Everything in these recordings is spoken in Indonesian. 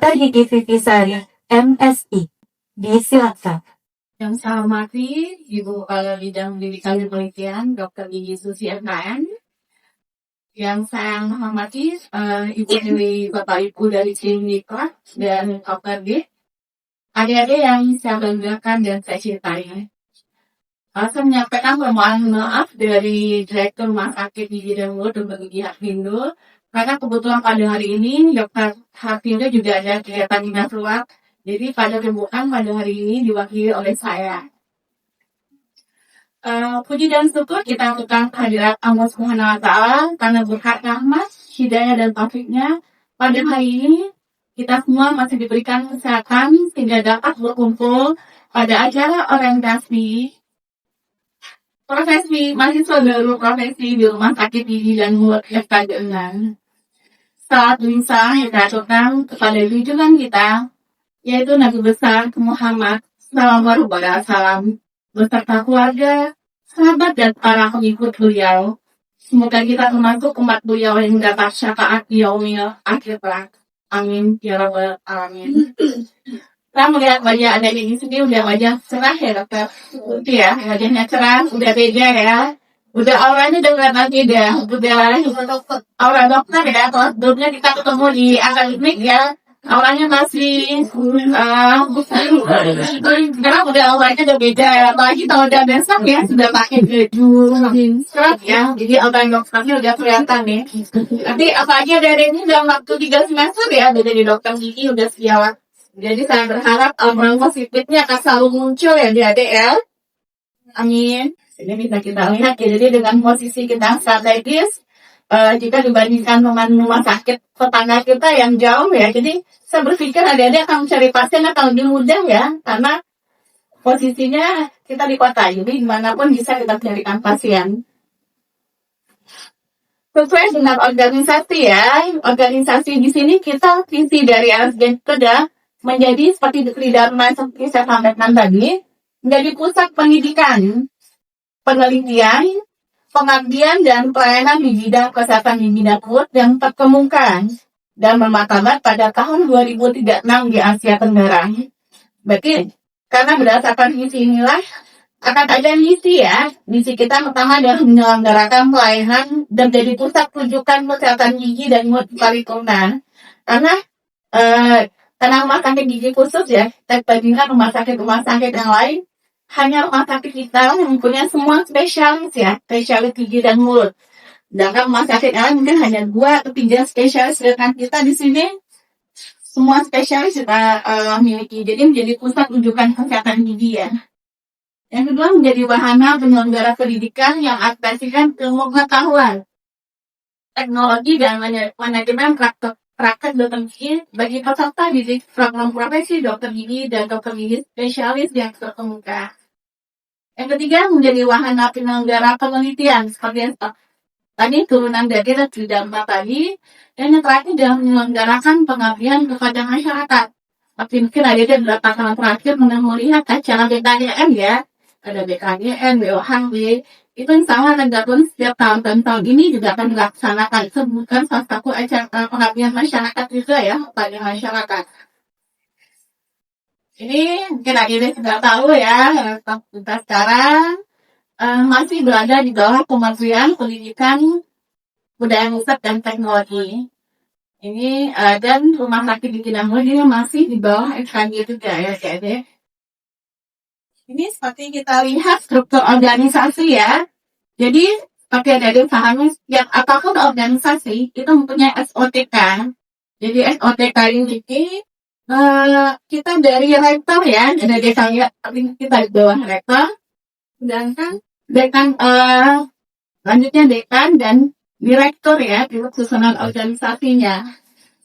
Dokter Gigi Vivisari, MSI. Disilakan. Yang saya hormati Ibu Kepala Bidang Pendidikan dan Penelitian Dr. Gigi Susi MKN. Yang saya hormati Ibu Dewi, Bapak Ibu dari Klinika dan OPD. Adik-adik yang saya banggakan dan saya cintai. Saya menyampaikan permohonan maaf dari Direktur Rumah Sakit Gigi dan Mulut Dr. Gigi Harfindo, karena kebetulan pada hari ini Dr. Harfindo juga ada kegiatan dinas luar, jadi pada pembukaan pada hari ini diwakili oleh saya. Puji dan syukur kita lakukan kehadirat Allah Subhanahu wa Ta'ala karena berkat rahmat, hidayah dan taufiknya pada hari ini kita semua masih diberikan kesehatan sehingga dapat berkumpul pada acara orientasi profesi mahasiswa baru profesi di Rumah Sakit Gigi dan Mulut FKG 6. Salat lisan kita tentang kepada junjungan kita, yaitu Nabi besar Muhammad Sallallahu Alaihi Wasallam beserta keluarga, sahabat dan para pengikut beliau. Semoga kita termasuk umat beliau yang mendapat syafaat yaumil akhir kelak. Amin ya rabbal alamin. Kita melihat wajah Anda ini sendiri udah wajah cerah ya dokter. Itu ya, wajahnya cerah, udah beda ya. Udah auranya udah kelihatan beda. Udah aura dokter ya. Kalau sebelumnya kita ketemu di akademik ya, auranya masih sekarang udah auranya udah beda ya. Apalagi kalau udah besok ya sudah pakai baju serat ya. Jadi aura dokternya udah kelihatan nih. Nanti apalagi dari ini dalam waktu 3 semester ya, udah jadi dokter gigi udah siap. Jadi saya berharap aura positifnya akan selalu muncul ya di ADL. Amin. Ini bisa kita lihat ya, jadi dengan posisi kita strategis, jika dibandingkan dengan rumah sakit tetangga kita yang jauh ya, jadi saya berpikir adik-adik akan mencari pasien akan lebih mudah ya, karena posisinya kita di kota, jadi dimanapun bisa kita carikan pasien. Sesuai dengan organisasi ya, organisasi di sini kita visi dari RSJ Kedah menjadi seperti di Dharma seperti saya sampaikan tadi, menjadi pusat pendidikan, penelitian, pengabdian dan pelayanan di bidang kesehatan gigi dan mulut yang terkemuka dan bermartabat pada tahun 2036 di Asia Tenggara. Berarti karena berdasarkan misi inilah akan ada misi ya. Misi kita pertama adalah menyelenggarakan pelayanan dan jadi pusat rujukan kesehatan gigi dan mulut paripurna. Karena rumah sakit gigi khusus ya, kita bandingkan rumah sakit yang lain, hanya rumah sakit kita yang mempunyai semua spesialis ya, spesialis gigi dan mulut. Sedangkan rumah sakit yang lain mungkin hanya 2 atau 3 spesialis, sedangkan kita di sini semua spesialis kita miliki. Jadi menjadi pusat rujukan kesehatan gigi ya. Yang kedua menjadi wahana penyelenggara pendidikan yang aplikasikan ilmu pengetahuan, teknologi dan manajemen praktek dokter gigi bagi peserta didik program profesi dokter gigi dan dokter gigi spesialis yang terkemuka. Yang ketiga menjadi wahana penyelenggara penelitian seperti yang tadi turunan dari Dharma tadi, dan yang terakhir adalah menyelenggarakan pengabdian kepada masyarakat. Seperti mungkin ada beberapa tahun terakhir melihat acara BKGN ya, ada BKGN, BOHB, itu insya Allah tergabung setiap tahun ini juga akan dilaksanakan. Itu bukan salah satu acara pengabdian masyarakat juga ya, pada masyarakat. Ini mungkin adik-adik sudah tahu ya, kita sekarang masih berada di bawah Kementerian Pendidikan, Budaya Riset dan Teknologi. Ini dan Rumah Sakit Gigi dan Mulut ini masih di bawah FKG juga ya adik-adik. Ini seperti kita lihat struktur organisasi ya. Jadi seperti adik-adik pahami, setiap apapun organisasi itu mempunyai SOTK. Jadi SOTK ini kita dari rektor ya, ada kita di bawah rektor, sedangkan dekan selanjutnya dekan dan direktur ya, di susunan organisasinya.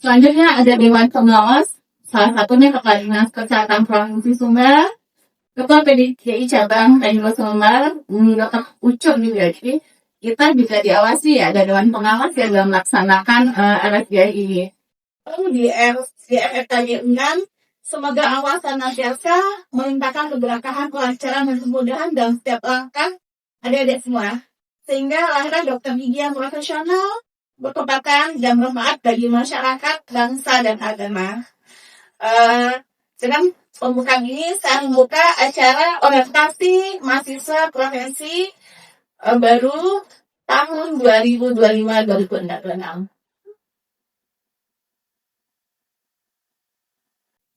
Selanjutnya ada Dewan Pengawas, salah satunya Kepala Dinas Kesehatan Provinsi Sumbar, Ketua PDKI Cabang Tanjung Sumbar, Dr. Ucuk juga. Jadi kita juga diawasi ya, ada Dewan Pengawas yang dalam melaksanakan RSJ ini. Lalu di FKG 6, semoga Allah senantiasa melimpahkan keberkahan, kelancaran, dan kemudahan dalam setiap langkah adik-adik semua. Sehingga lahirnya dokter gigi yang profesional, berkembang dan bermanfaat bagi masyarakat, bangsa, dan agama. Dengan pembukaan ini saya membuka acara orientasi mahasiswa profesi baru tahun 2025-2026.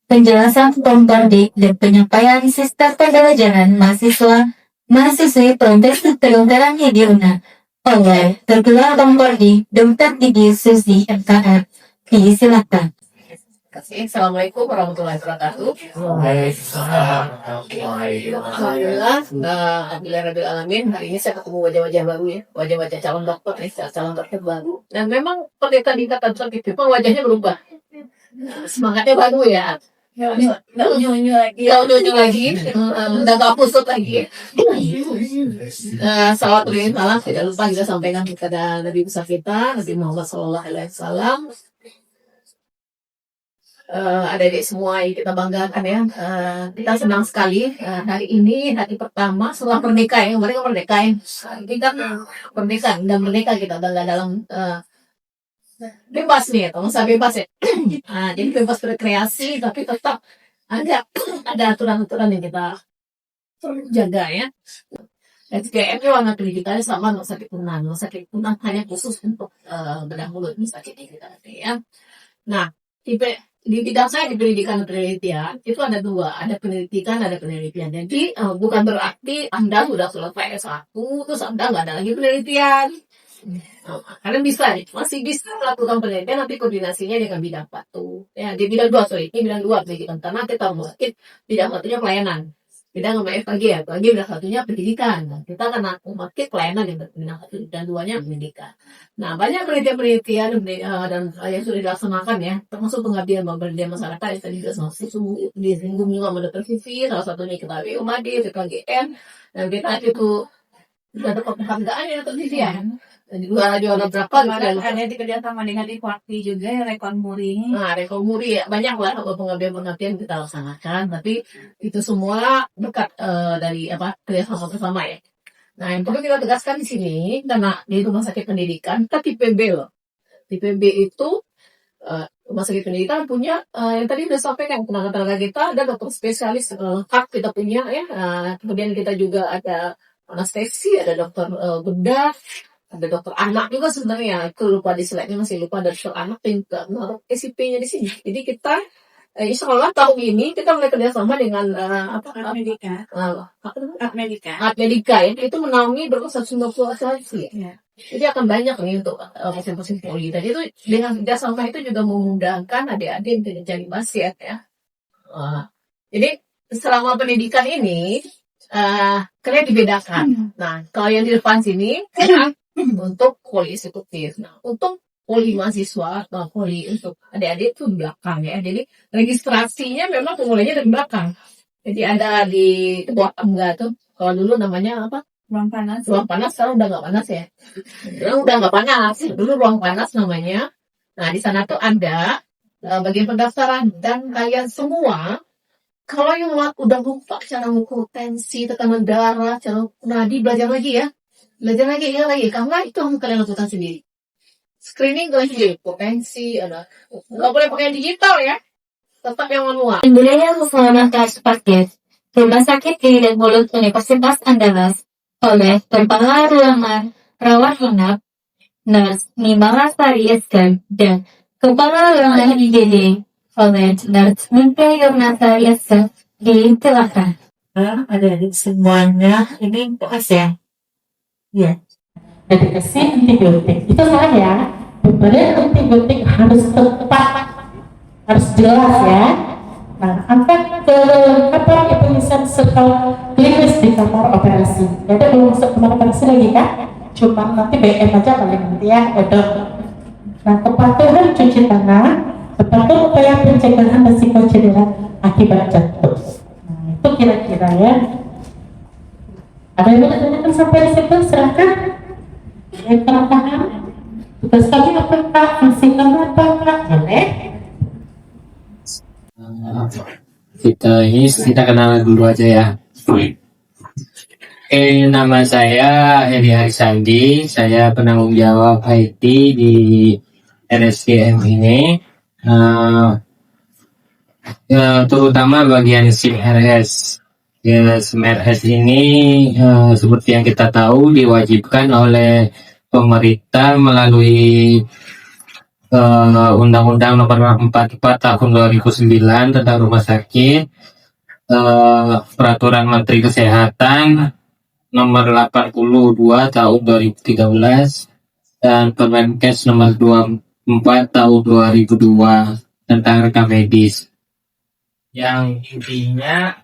Penjelasan kompodik dan penyampaian sistem pembelajaran mahasiswi profesi kedokteran Hidiuna oleh Tergelar Kompodik Dr. Didi Susi MKR. Disilakan. Assalamualaikum warahmatullahi wabarakatuh. Alhamdulillah, alhamdulillah alamin. Hari ini saya ketemu wajah-wajah baru ya, wajah-wajah calon dokter nih, calon dokter baru. Dan memang pendeta tingkatan sakit itu wajahnya berubah, semangatnya baru ya. Unyu-unyu lagi, udah gak pusut lagi. Salawatullahi salam, tidak lupa kita sampaikan kepada Nabi besar kita, Nabi Muhammad SAW. Adik-adik semua yang kita banggakan ya, kita senang sekali hari ini hari pertama setelah pernikahan. Mereka pernikahan, kita pernikahan dan merdeka kita dalam bebas nih, masa bebas ya. Jadi bebas berkreasi tapi tetap ada aturan-aturan yang kita perlu jaga ya. SPM itu warna pendidikannya sama, nggak sakit punah hanya khusus untuk bedah mulut, ini sakit kita ya. Nah, di bidang saya di pendidikan dan penelitian itu ada dua, ada penelitian, ada penelitian. Jadi bukan berarti Anda sudah selesai S1 terus Anda nggak ada lagi penelitian. Kalian masih bisa melakukan penelitian, tapi koordinasinya dengan bidang 1 ya, di bidang 2, ini bidang 2 pendidikan, karena kita mungkin bidang 1-nya pelayanan, bidang FKG ya, FKG bidang 1-nya pendidikan. Nah, kita akan memakai pelayanan yang bidang 1 dan 2-nya pendidikan. Nah, banyak penelitian dan yang sudah dilaksanakan ya, termasuk pengabdian masyarakat yang tadi sudah disinggung juga sama Dr. Vivi, salah satunya kita UMADI, KGN, dan kita itu sudah dapat penghargaan ya terjadi ya. Dan juga ada berapa ada kerjasama dengan Ikwakti juga ya, Rekon Muri. Nah, Rekon Muri ya, banyak lah pengabdian kita laksanakan, tapi itu semua berkat dari kerjasama bersama ya. Nah, yang perlu kita tegaskan di sini, karena di rumah sakit pendidikan kita tipe B loh. Tipe B itu rumah sakit pendidikan punya yang tadi udah sampaikan, tenaga kita ada dokter spesialis lengkap kita punya ya. Kemudian kita juga ada anestesi, ada dokter bedah, ada dokter anak juga sebenarnya. Itu lupa di slide-nya, masih lupa ada dokter anak yang naruh SIP-nya di sini. Jadi kita insya Allah tahun ini kita mulai kerjasama dengan Medika ya, itu menaungi berapa 150 asuransi ya. Jadi akan banyak nih untuk pasien-pasien poli. Dan itu dengan kerjasama itu juga memudahkan adik-adik yang jadi pasien ya. Jadi selama pendidikan ini kalian dibedakan. Nah, kalau yang di depan sini untuk poli eksekutif. Nah, untuk poli mahasiswa atau poli untuk adik-adik itu di belakang ya. Jadi registrasinya memang pemulainya dari belakang. Jadi ada di bawah tangga tuh. Kalau dulu namanya apa? Ruang panas. Ruang panas, sekarang udah nggak panas ya. Sekarang udah nggak panas. Dulu ruang panas namanya. Nah, di sana tuh ada bagian pendaftaran, dan kalian semua kalau yang udah lupa cara mengukur tensi, tekanan darah, cara nadi, belajar lagi ya. Belajar lagi, karena itu harus kalian lakukan sendiri. Screening kalian sendiri, potensi, nggak boleh pakai digital ya. Tetap yang manual. Wilayah Muslimat Pasket, Rumah Sakit Gigi dan Mulut Universitas Andalas, oleh Kepala Ruangan Rawat Inap, Nurse Nimala Sari SK, dan Kepala Ruangan IGD, oleh Nurse Mimpi Yurnasari SK, disilakan. Adik-adik semuanya, ini puas ya? Iya. Dedikasi antibiotik. Itu saya, pemberian antibiotik harus tepat, harus jelas ya. Nah, angkat kelengkapan pemeriksaan serta klinis di kamar operasi. Jadi belum masuk kamar operasi lagi kan? Cuma nanti BM aja paling nanti ya, dok. Nah, kepatuhan cuci tangan, kepatuhan upaya pencegahan risiko cedera akibat jatuh. Nah, itu kira-kira ya. Ada yang mau ditanyakan sampai di situ? Silahkan. Yang kurang paham? Tugas kami apa Kak? Fungsi kami apa Kak? Boleh? Kita kenal dulu aja ya. Nama saya Heri Harisandi. Saya penanggung jawab IT di RSGM ini. terutama bagian SIM RS. Ya, SIM RS ini seperti yang kita tahu diwajibkan oleh pemerintah melalui Undang-Undang Nomor 44 Tahun 2009 tentang Rumah Sakit, Peraturan Menteri Kesehatan Nomor 82 Tahun 2013, dan Permenkes Nomor 24 Tahun 2002 tentang rekam medis, yang intinya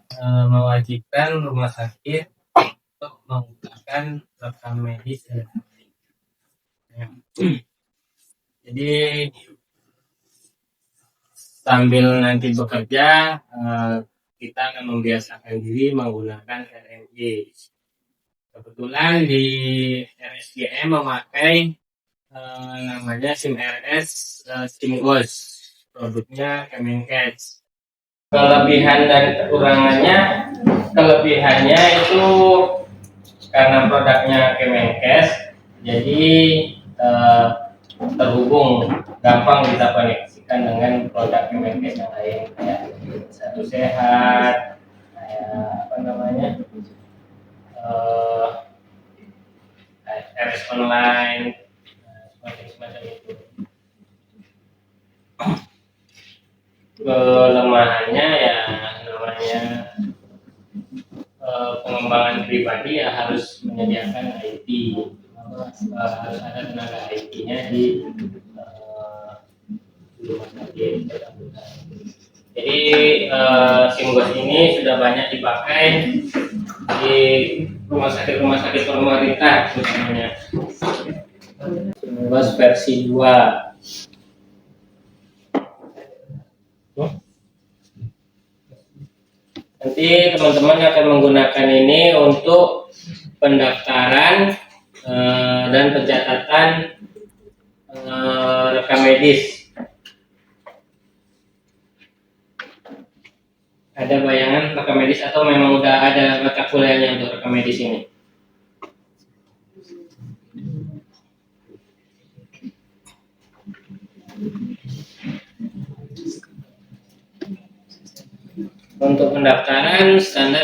mewajibkan rumah sakit untuk menggunakan rekam medis. Jadi sambil nanti bekerja, kita akan membiasakan diri menggunakan RMJ. Kebetulan di RSGM memakai namanya SIM RS SIMGOS, produknya Kemenkes. Kelebihan dan kekurangannya, kelebihannya itu karena produknya Kemenkes, jadi terhubung, gampang kita koneksikan dengan produk Kemenkes yang lain, kayak Satu Sehat, kayak apa namanya, RS Online, semacam itu. Kelemahannya ya namanya pengembangan pribadi ya harus menyediakan IT, harus ada tenaga IT-nya di rumah sakit. Jadi SIMGOS ini sudah banyak dipakai di rumah sakit pemerintah, utamanya SIMGOS versi 2. Nanti teman-teman akan menggunakan ini untuk pendaftaran dan pencatatan rekam medis. Ada bayangan rekam medis atau memang udah ada mata kuliahnya untuk rekam medis ini? Untuk pendaftaran standar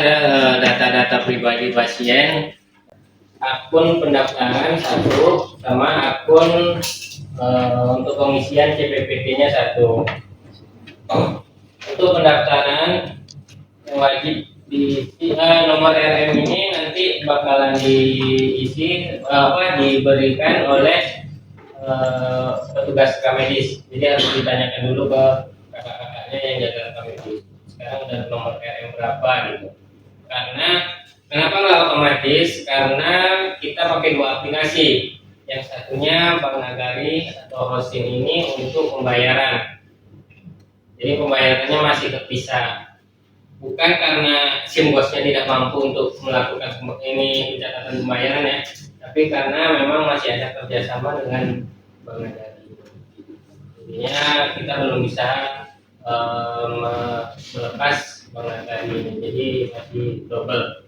data-data pribadi pasien, akun pendaftaran 1 sama akun untuk pengisian CPPT-nya 1. Untuk pendaftaran yang wajib diisi nomor RM ini nanti bakalan diisi diberikan oleh petugas rekam medis. Jadi harus ditanyakan dulu ke kakak-kakaknya yang jaga rekam medis. Sekarang udah nomor RM berapa gitu. Karena kenapa nggak otomatis? Karena kita pakai 2 aplikasi. Yang satunya Bank Nagari atau Rosin ini untuk pembayaran. Jadi pembayarannya masih terpisah. Bukan karena SIMGOS-nya tidak mampu untuk melakukan ini pencatatan pembayaran ya, tapi karena memang masih ada kerjasama dengan Bank Nagari. Jadinya kita belum bisa melepas Bank Nagari ini, jadi masih double.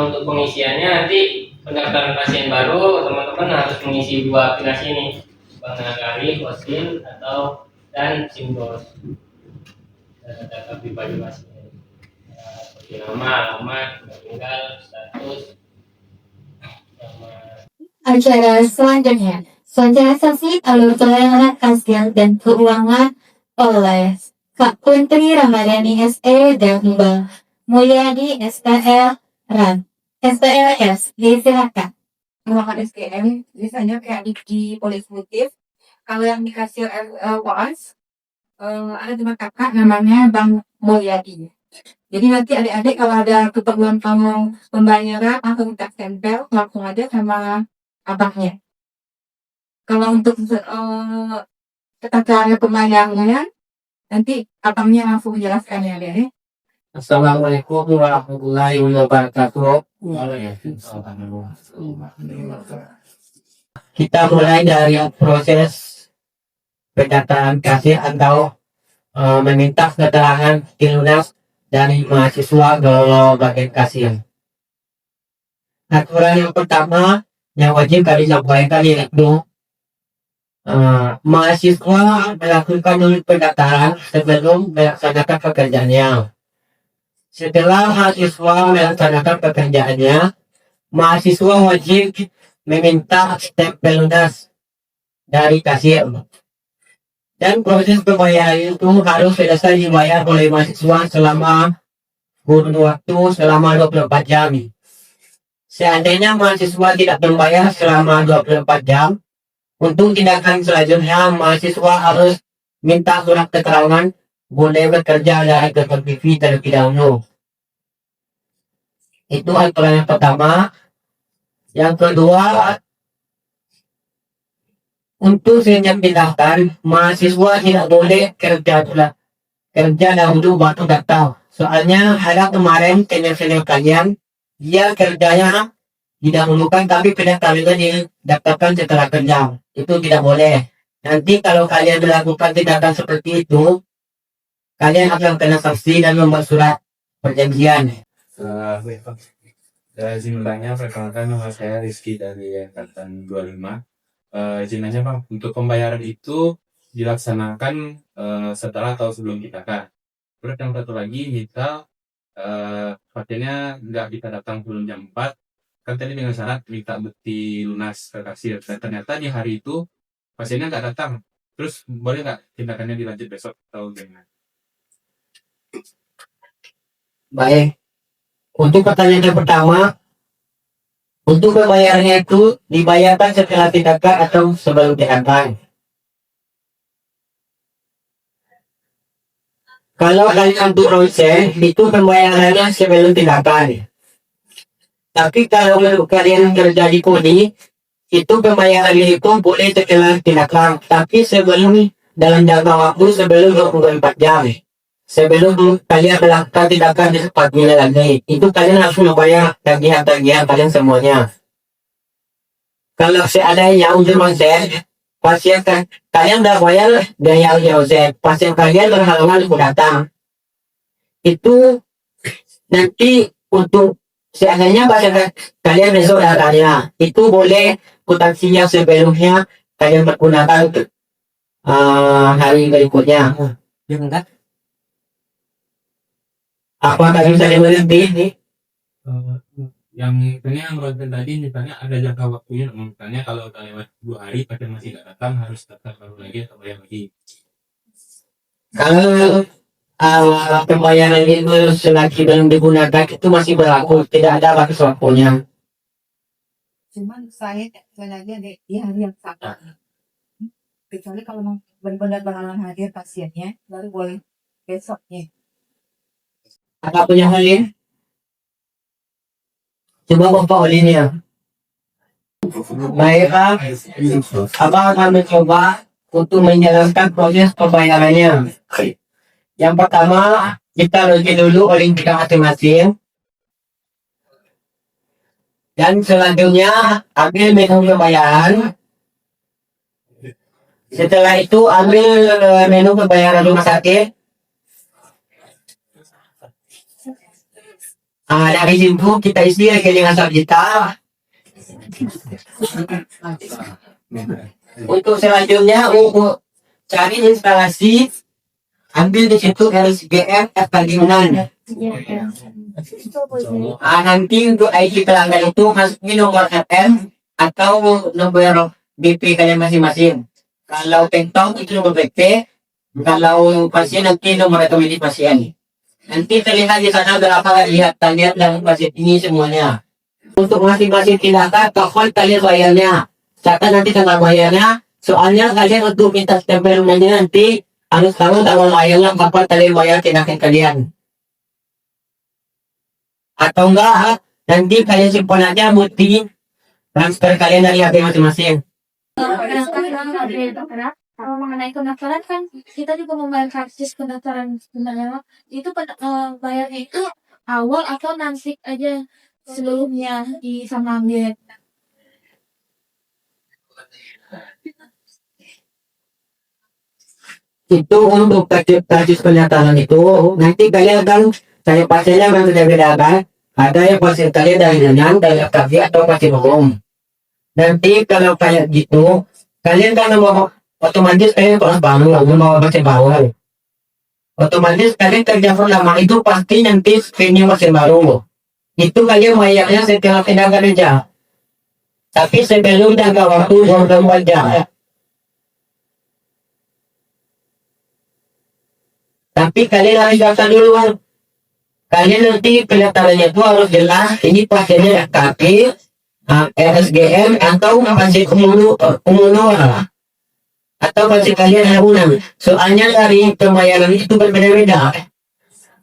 Untuk pengisiannya nanti pendaftaran pasien baru teman-teman harus mengisi 2 aplikasi ini, Bank Nagari, Rosin atau dan SIMGOS, data pribadi pasien seperti nama, alamat, tempat tinggal, status, sama. Acara selanjutnya, sosialisasi alur pelayanan kasir dan keuangan oleh Kak Puntri Ramadhani SE dan Mbak Mulyadi STL RAN. STLS, disilakan. Ruangan SKM biasanya kayak di Politeknik. Kalau yang dikasih UAS ada teman kakak namanya Bang Mulyadi. Jadi nanti adik-adik kalau ada keperluan kamu pembayaran atau minta stempel langsung aja sama abangnya. Kalau untuk tata cara pembayarannya nanti abangnya langsung menjelaskan ya deh. Assalamualaikum warahmatullahi wabarakatuh. Kita mulai dari proses pendataan kasir atau meminta keterangan lunas dari mahasiswa ke bagian kasir. Aturan yang pertama yang wajib kami sampaikan yaitu mahasiswa melakukan dulu pendaftaran sebelum melaksanakan pekerjaannya. Setelah mahasiswa melaksanakan pekerjaannya, mahasiswa wajib meminta stempel lunas dari kasir. Dan proses pembayaran itu harus selesai dibayar oleh mahasiswa selama kurun waktu selama 24 jam. Seandainya mahasiswa tidak membayar selama 24 jam, untuk tindakan selanjutnya mahasiswa harus minta surat keterangan boleh bekerja dari kantor TV terlebih dahulu. Itu aturan yang pertama. Yang kedua, untuk senyap pindahkan, mahasiswa tidak boleh kerja dahulu baru datang. Soalnya ada kemarin senior kalian, dia kerjanya didahulukan tapi pendaftarannya didaftarkan setelah kerja. Itu tidak boleh. Nanti kalau kalian melakukan tindakan seperti itu, kalian akan kena sanksi dan membuat surat perjanjian. Izin bertanya, perkenalkan nama saya Rizky dari Angkatan 25. Izin nanya Bang, untuk pembayaran itu dilaksanakan setelah atau sebelum kita kan? Terus yang satu lagi, misal pasiennya nggak bisa datang sebelum jam 4, kan tadi dengan syarat minta bukti lunas ke kasir. Dan ternyata di hari itu pasiennya nggak datang. Terus boleh nggak tindakannya dilanjut besok atau gimana? Baik. Untuk pertanyaan yang pertama, untuk pembayarannya itu dibayarkan setelah tindakan atau sebelum tindakan. Kalau kalian untuk proses, itu pembayarannya sebelum tindakan. Tapi kalau kalian kerja di kodi, itu pembayarannya itu boleh setelah tindakan. Tapi sebelum, dalam jangka waktu sebelum 24 jam. Sebelum kalian melakukan tindakan di tempat lagi, itu kalian harus membayar tagihan-tagihan kalian semuanya. Kalau seandainya untuk proses, pasien kalian udah bayar biaya proses, pasien kalian berhalangan untuk datang. Itu nanti untuk seandainya pasien kalian besok datangnya, itu boleh kutansinya sebelumnya kalian menggunakan hari berikutnya. Apa tadi saya berhenti? Yang konten tadi misalnya ada jangka waktunya, misalnya kalau udah lewat 2 hari pasien masih nggak datang, harus daftar baru lagi atau bayar lagi. Kalau pembayaran itu selagi belum digunakan itu masih berlaku, tidak ada batas waktunya. Cuman saya lagi ada di hari yang sama. Kecuali kalau mau benar-benar berhalangan hadir pasiennya, baru boleh besoknya. Apa punya Olin? Coba Bapak Olin ya. Baik, Abang akan mencoba untuk menjalankan proses pembayarannya. Yang pertama, kita login dulu Olin kita masing-masing. Dan selanjutnya, ambil menu pembayaran. Setelah itu, ambil menu pembayaran rumah sakit. Dari situ kita isi rekening asal kita. Untuk selanjutnya untuk cari instalasi, ambil di situ RSGM F-Taginan. Nanti untuk ID pelanggan itu masukin nomor FM atau nomor BP kalian masing-masing. Kalau pentong itu nomor BP, kalau pasien nanti nomor otomatis pasien. Nanti terlihat di sana berapa lihat dan pasien ini semuanya. Untuk masing-masing tindakan, tokoh kalian bayarnya. Catat nanti tanggal bayarnya. Soalnya kalian untuk minta stempel rumahnya nanti harus tahu tanggal bayarnya kapan kalian bayar tindakan kalian. Atau enggak, nanti kalian simpan aja bukti transfer kalian dari HP masing-masing. Kalau mengenai pendaftaran kan kita juga membayar karcis pendaftaran sebenarnya itu bayarnya itu awal atau nanti aja sebelumnya di sama ambil. Itu untuk karcis pendaftaran itu nanti kalian akan saya pasiennya yang sudah bedakan. Ada yang pasien kalian dari Nanyang, dari FKV atau pasien umum. Nanti kalau kayak gitu Kalian kalau mau otomatis kalian kelas baru, mau masih baru. Otomatis kalian kerja lama itu pasti nanti screening masih baru. Itu kalian bayarnya setelah tindakan kerja. Tapi sebelum jangka waktu 24 jam. Tapi kalian harus daftar dulu. Kalian nanti pendaftarannya itu harus jelas. Ini pasiennya FKP, RSGM atau pasien umum atau pasien kalian tahunan. Soalnya dari pembayaran itu berbeda-beda.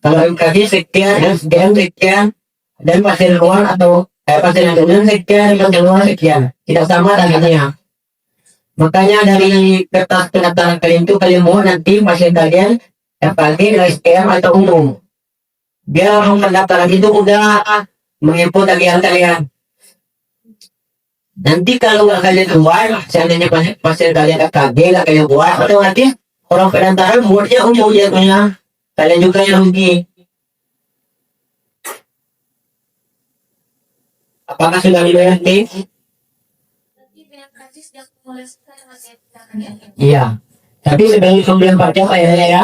Kalau MKG sekian, SGM sekian, dan pasien luar atau pasien umum sekian, pasien luar sekian. Tidak sama harganya. Makanya dari kertas pendaftaran kalian itu kalian mau nanti pasien kalian FKG, SGM atau umum. Biar orang pendaftaran itu udah menginput tagihan kalian. Nanti kalau nggak kalian keluar, seandainya pasien kalian FKG nggak kalian buat, otomatis orang pendaftaran buatnya umum jatuhnya. Kalian juga yang rugi. Apakah sudah dibayar tim? Iya. Tapi sebelum pajak bayarnya ya.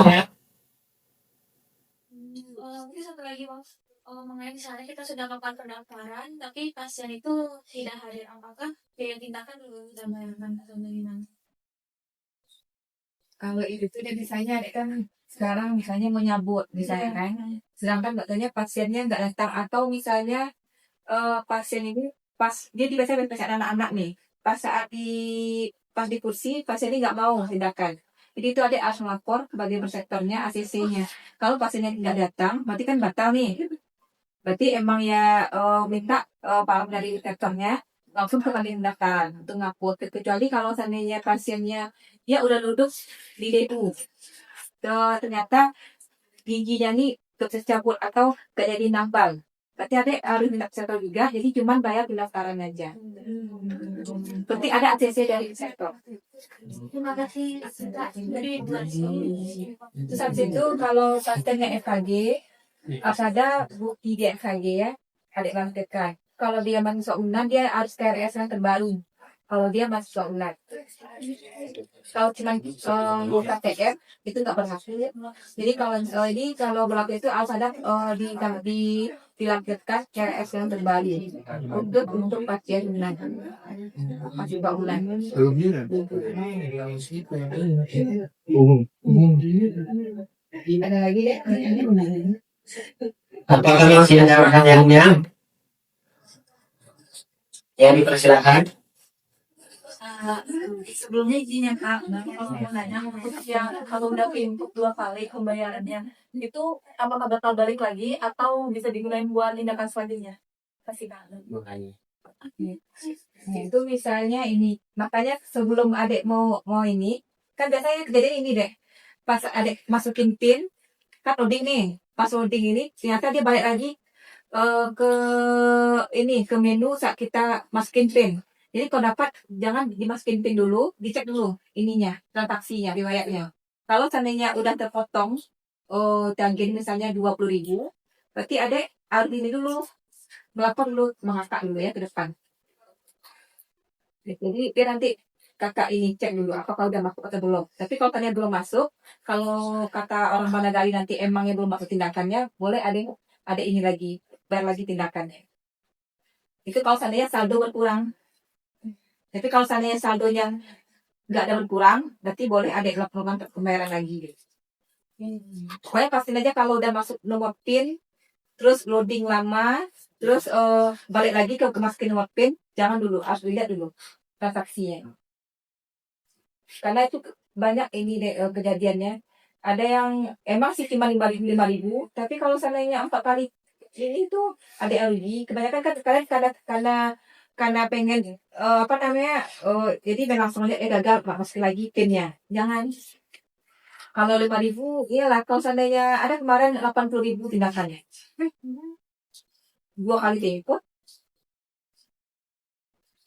Mungkin satu lagi Mas, mengenai misalnya kita sudah melakukan pendaftaran, tapi pasien itu tidak hadir, apakah biaya tindakan dulu sudah bayarkan atau bagaimana? Kalau itu tuh dia misalnya adek kan sekarang misalnya menyambut misalnya kan, sedangkan katanya pasiennya nggak datang atau misalnya pasien ini pas dia dibaca pasien anak-anak nih, pas di kursi pasien ini nggak mau tindakan. Jadi itu ada harus melapor ke bagian sektornya ACC-nya. Kalau pasiennya tidak datang, berarti kan batal nih. Berarti emang ya minta paham dari sektornya langsung ke bagian tindakan untuk ngapus. Kecuali kalau seandainya pasiennya ya udah duduk di DU, ternyata giginya nih tercabut atau gak jadi nambal. Berarti adek harus minta sektor juga, jadi cuman bayar pendaftaran aja. Berarti ada ACC dari sektor. Terima kasih. Jadi Terus habis itu kalau pasiennya FKG, harus ada bukti di FKG ya, adek lampirkan. Kalau dia mahasiswa UNAN, dia harus KRS yang terbaru. Kalau dia mahasiswa UNAN. Kalau cuma KTM itu nggak berhasil. Jadi kalau berlaku itu harus ada dilampirkan KRS yang terbaru untuk pasien UNAN, mahasiswa UNAN. Ada lagi deh? Apakah masih ada pertanyaannya? Ya, dipersilakan. sebelumnya izin ya Kak, kalau mau nanya untuk yang kalau udah input 2 kali pembayarannya itu apakah bakal balik lagi atau bisa digunakan buat tindakan selanjutnya? Kasih Kak. Nah, itu misalnya ini, makanya sebelum adek mau ini, kan biasanya kejadian ini deh, pas adek masukin pin, kan loading nih, pas loading ini ternyata dia balik lagi ke menu saat kita masukin pin. Jadi kalau dapat jangan dimasukin pin dulu, dicek dulu ininya, transaksinya, riwayatnya. Kalau seandainya udah terpotong, tagihan misalnya 20.000, berarti adek harus ini dulu, melapor dulu, mengakak dulu ya ke depan. Jadi biar nanti kakak ini cek dulu apakah udah masuk atau belum. Tapi kalau tanya belum masuk, kalau kata orang Manadari nanti emangnya belum masuk tindakannya, boleh ada ini lagi, bayar lagi tindakannya. Itu kalau seandainya saldo berkurang. Tapi kalau seandainya saldonya nggak ada berkurang, berarti boleh ada laporan pembayaran lagi. Pokoknya pastiin aja kalau udah masuk nomor PIN, terus loading lama, terus balik lagi ke masukin nomor PIN, jangan dulu, harus dilihat dulu transaksinya. Karena itu banyak ini deh kejadiannya. Ada yang emang sih cuma 5.000, tapi kalau seandainya 4 kali ini tuh ada LG, kebanyakan kan kalian karena pengen jadi langsung aja gagal masukin lagi pinnya. Jangan. Kalau 5.000, iyalah kalau seandainya ada kemarin 80.000 tindakannya. 2 kali tempo.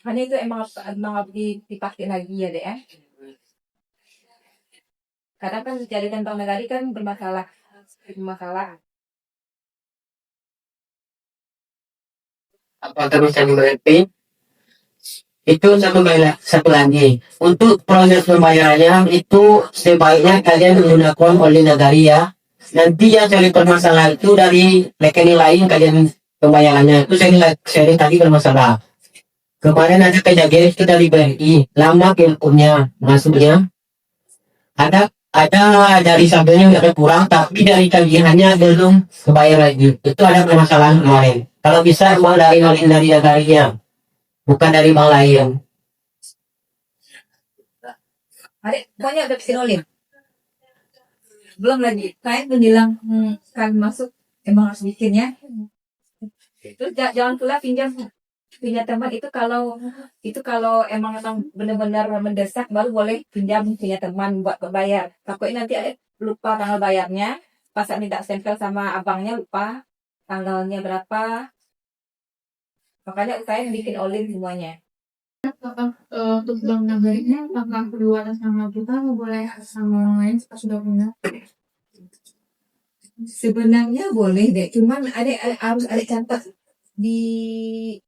Karena itu emang harus dipakai lagi ya deh ya. Kadang kan jadi kantong negara kan bermasalah. Apakah bisa dimengerti? Itu satu lagi. Untuk proses pembayarannya itu sebaiknya kalian menggunakan oleh negari ya. Nanti yang cari permasalahan itu dari rekening lain kalian pembayarannya. Itu saya tadi bermasalah. Kemarin ada kejadian itu dari BRI, lama pintunya masuknya. Ada dari sampelnya udah kurang, tapi dari tagihannya belum kebayar lagi. Itu ada permasalahan kemarin. Kalau bisa mau dari negarinya, bukan dari bank lain. Adek, pokoknya udah bisa oleh. Belum lagi. Kayak bilang kan masuk emang harus bikin ya. Terus jangan pula pinjam teman itu kalau emang benar-benar mendesak baru boleh pinjam punya teman buat bayar. Takutnya nanti ada lupa tanggal bayarnya, pas minta stempel sama abangnya lupa tanggalnya berapa. Makanya saya bikin all-in semuanya. Untuk bank nagarinya apakah kedua atas nama kita boleh sama orang lain sudah punya? Sebenarnya boleh deh, cuman harus ada catat di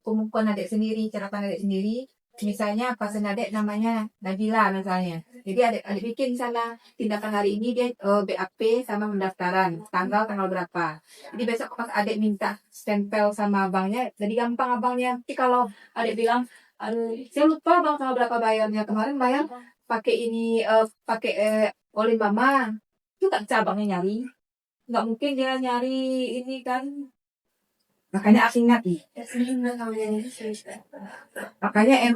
pembukuan adik sendiri, catatan adik sendiri. Misalnya pasen adik namanya Nabila misalnya. Jadi adik bikin sana tindakan hari ini dia BAP sama pendaftaran, tanggal berapa. Jadi besok pas adik minta stempel sama abangnya, jadi gampang abangnya. Tapi kalau adik bilang, aduh, saya lupa bang tanggal berapa bayarnya. Kemarin bayar pakai ini, pakai oleh mama. Itu tak bisa abangnya nyari. Nggak mungkin dia nyari ini kan. Makanya aku ingat nih. Makanya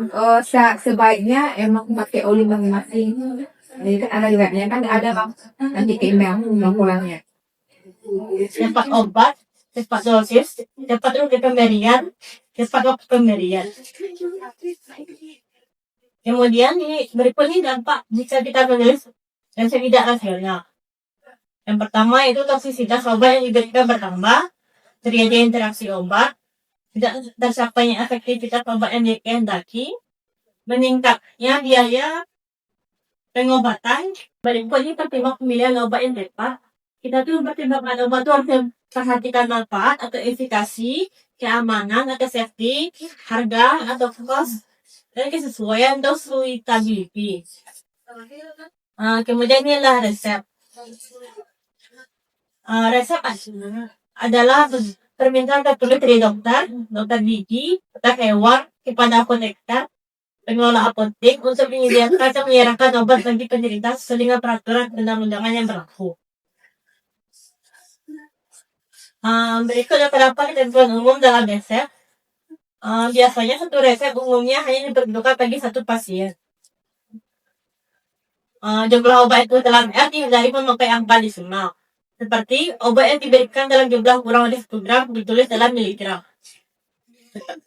sebaiknya emang pakai oli masing-masing. Jadi kan ada webnya kan ada bang. Nanti ke email pulangnya. Cepat obat, cepat dosis, cepat rugi pemberian, cepat waktu pemberian. Kemudian ini berikutnya dampak jika kita menulis dan tidak hasilnya. Yang pertama itu toksisitas obat yang diberikan bertambah, terjadi interaksi obat, tidak tersapainya efektivitas obat yang dikehendaki, meningkatnya biaya pengobatan. Berikutnya pertimbang pemilihan obat yang tepat. Kita tuh pertimbangkan obat itu harus perhatikan manfaat atau efikasi, keamanan atau safety, harga atau cost, dan kesesuaian dos suitability. Kemudian inilah resep. Resep adalah permintaan tertulis dari dokter gigi, dokter hewan kepada apoteker, pengelola apotek untuk menyerahkan obat bagi penderita sesuai dengan peraturan undang-undangan yang berlaku. Berikut terdapat ketentuan umum dalam resep. Biasanya satu resep umumnya hanya diperlukan bagi satu pasien. Jumlah obat itu dalam R dihindari memakai angka desimal. Seperti obat yang diberikan dalam jumlah kurang dari 1 gram ditulis dalam miligram.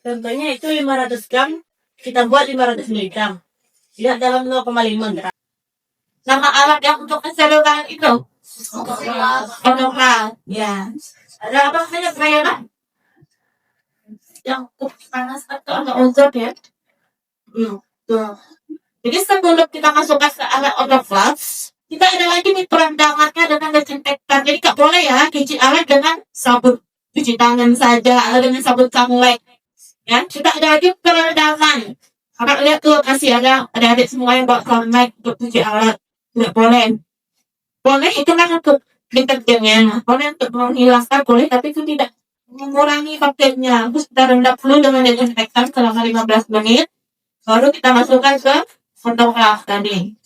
Contohnya itu 500 gram, kita buat 500 miligram. Tidak dalam 0,5 gram. Nama alat yang untuk mensterilkan itu? Otoplat. Ya. Ada apa saja bayangan? Yang panas atau untuk ya? Jadi sebelum kita masukkan ke alat otoplat, kita ada lagi nih perendamannya dengan desinfektan. Jadi nggak boleh ya cuci alat dengan sabun cuci tangan saja atau dengan sabun samlek. Ya, kita ada lagi perendaman. Kakak lihat tuh kasih ada adik semua yang bawa samlek untuk cuci alat. Tidak boleh. Boleh itu kan untuk deterjennya, boleh untuk menghilangkan boleh, tapi itu tidak mengurangi bakterinya. Terus kita rendam dulu dengan desinfektan selama 15 menit. Baru kita masukkan ke otoplat tadi.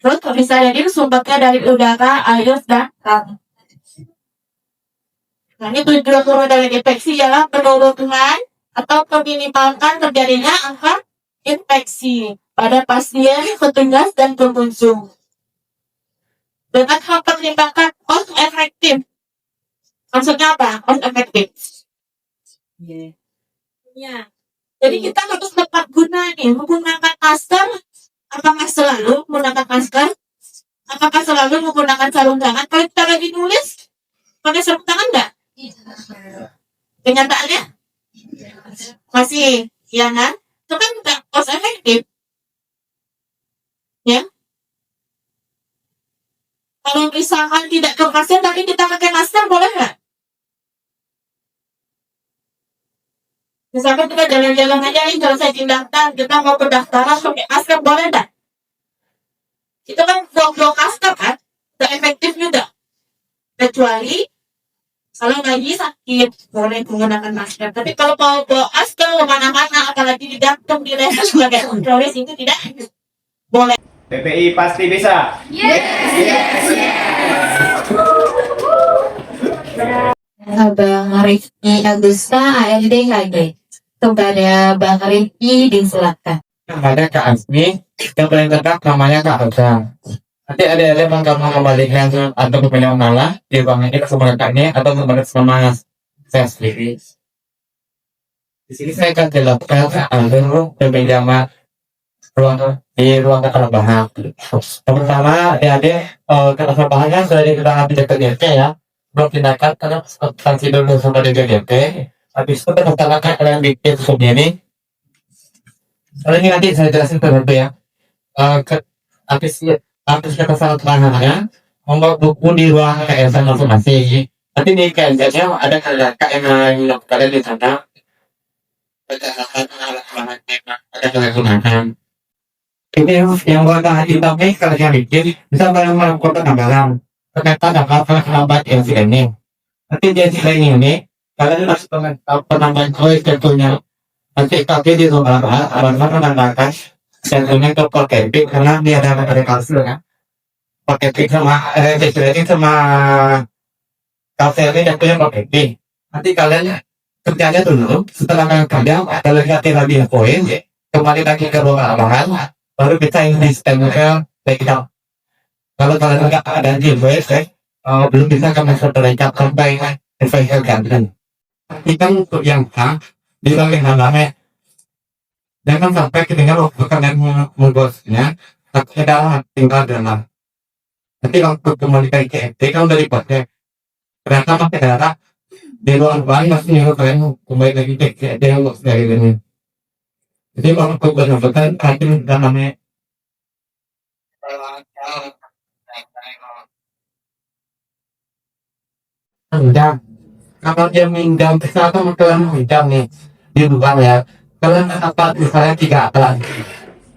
Terus bisa jadi sumbernya dari udara, air, dan tanah. Nah, ini tujuan dari infeksi ialah penurunan atau meminimalkan terjadinya angka infeksi pada pasien, petugas, dan pengunjung. Dengan mempertimbangkan cost efektif. Maksudnya apa? Cost efektif. Ya. Jadi kita harus tepat guna nih, menggunakan masker. Apakah selalu menggunakan masker? Apakah selalu menggunakan sarung tangan? Kalau kita lagi nulis, pakai sarung tangan enggak? Kenyataannya? Masih, ya kan? Itu kan enggak cost efektif. Ya? Kalau misalkan tidak ke pasien, tapi kita pakai masker, boleh nggak? Misalkan kita jalan-jalan aja nih, selesai tindakan, kita mau pendaftaran pakai masker, boleh nggak? Itu kan buang-buang masker kan, nggak efektif juga. Kecuali kalau lagi sakit, boleh menggunakan masker. Tapi kalau mau bawa masker kemana-mana, apalagi digantung di leher sebagai kontrolis, itu tidak boleh. PPI pasti bisa. Abang Rifki Agusta ARD KG. Kepada Bang Rifki disilakan. Ada Kak Asmi, yang paling dekat namanya Kak Elsa. Nanti ada bang kamu kembalikan atau kepada malah di ruangan ini ke kakaknya atau kepada sama saya sendiri. Di sini saya akan jelaskan alur peminjaman ruang keterampilan. Pertama, adik-adik keterampilannya sudah dikenakan di DPDP ya. Belum tindakan karena substansi dulu sama DPDP. Habis itu keterampilan kalian bikin sendiri. Kalau ini nanti saya jelasin ke ya. Habis keterampilannya, membuat buku di ruang KSN masing-masing. Nanti di KSN-nya ada yang kalian di sana. Ada gunakan. Ini yang warna hitam ini kalau yang bikin bisa barang-barang kota gambaran. Ternyata dapat penambahan yang ini. Nanti dia selain ini, kalian harus penambahan kue tentunya. Nanti kaki di rumah abang-abang menambahkan tentunya ke paketing karena dia ada kalsium ya. Paketing sama decorating sama kalsium ini tentunya paketing. Nanti kalian kerjanya dulu setelah kalian kalau lihat lagi poin kembali lagi ke rumah abangan baru kita ini stempel backdown. Kalau kalian nggak ada di WS belum bisa kami terlencap sampai investor ganti. Kita untuk yang di ruang rame jangan sampai ketinggalan waktu kalian membosnya tapi ada tinggal dalam. Nanti waktu kembali ke FT kan udah dipakai ternyata pakai darah di ruang masih nyuruh kalian kembali lagi ke FT yang dari ini. Jadi waktu benar-benar kalian udah namanya Minjam. Kalau dia minjam, misalkan kalian minjam nih di luar ya, kalian apa misalnya 3 alat.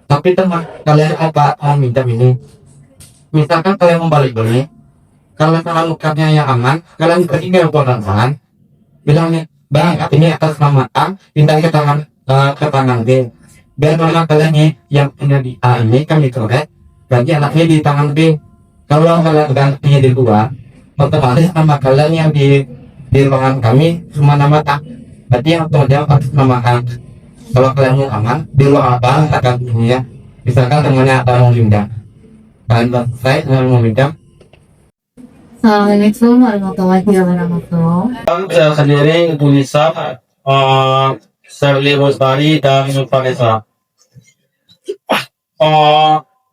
Tapi teman kalian apa minjam ini? Misalkan kalian mau balik beli, kalau melakukannya yang aman, kalian pergi ke orang bilangnya, bang ini atas nama A, pindah ke tangan B. Biar nama kalian nih yang punya di A ini kan dicoret, ganti anaknya di tangan B. Kalau kalian gantinya di luar, otomatis nama kalian yang di ruangan kami cuma nama tak, berarti yang total atas nama A. Kalau kalian mau aman di luar apa akan ya, misalkan temannya akan mau pindah, kalian saya mau pindah. Assalamualaikum warahmatullahi wabarakatuh. Saya sendiri tulisan Shirley Rosari dan Vanessa.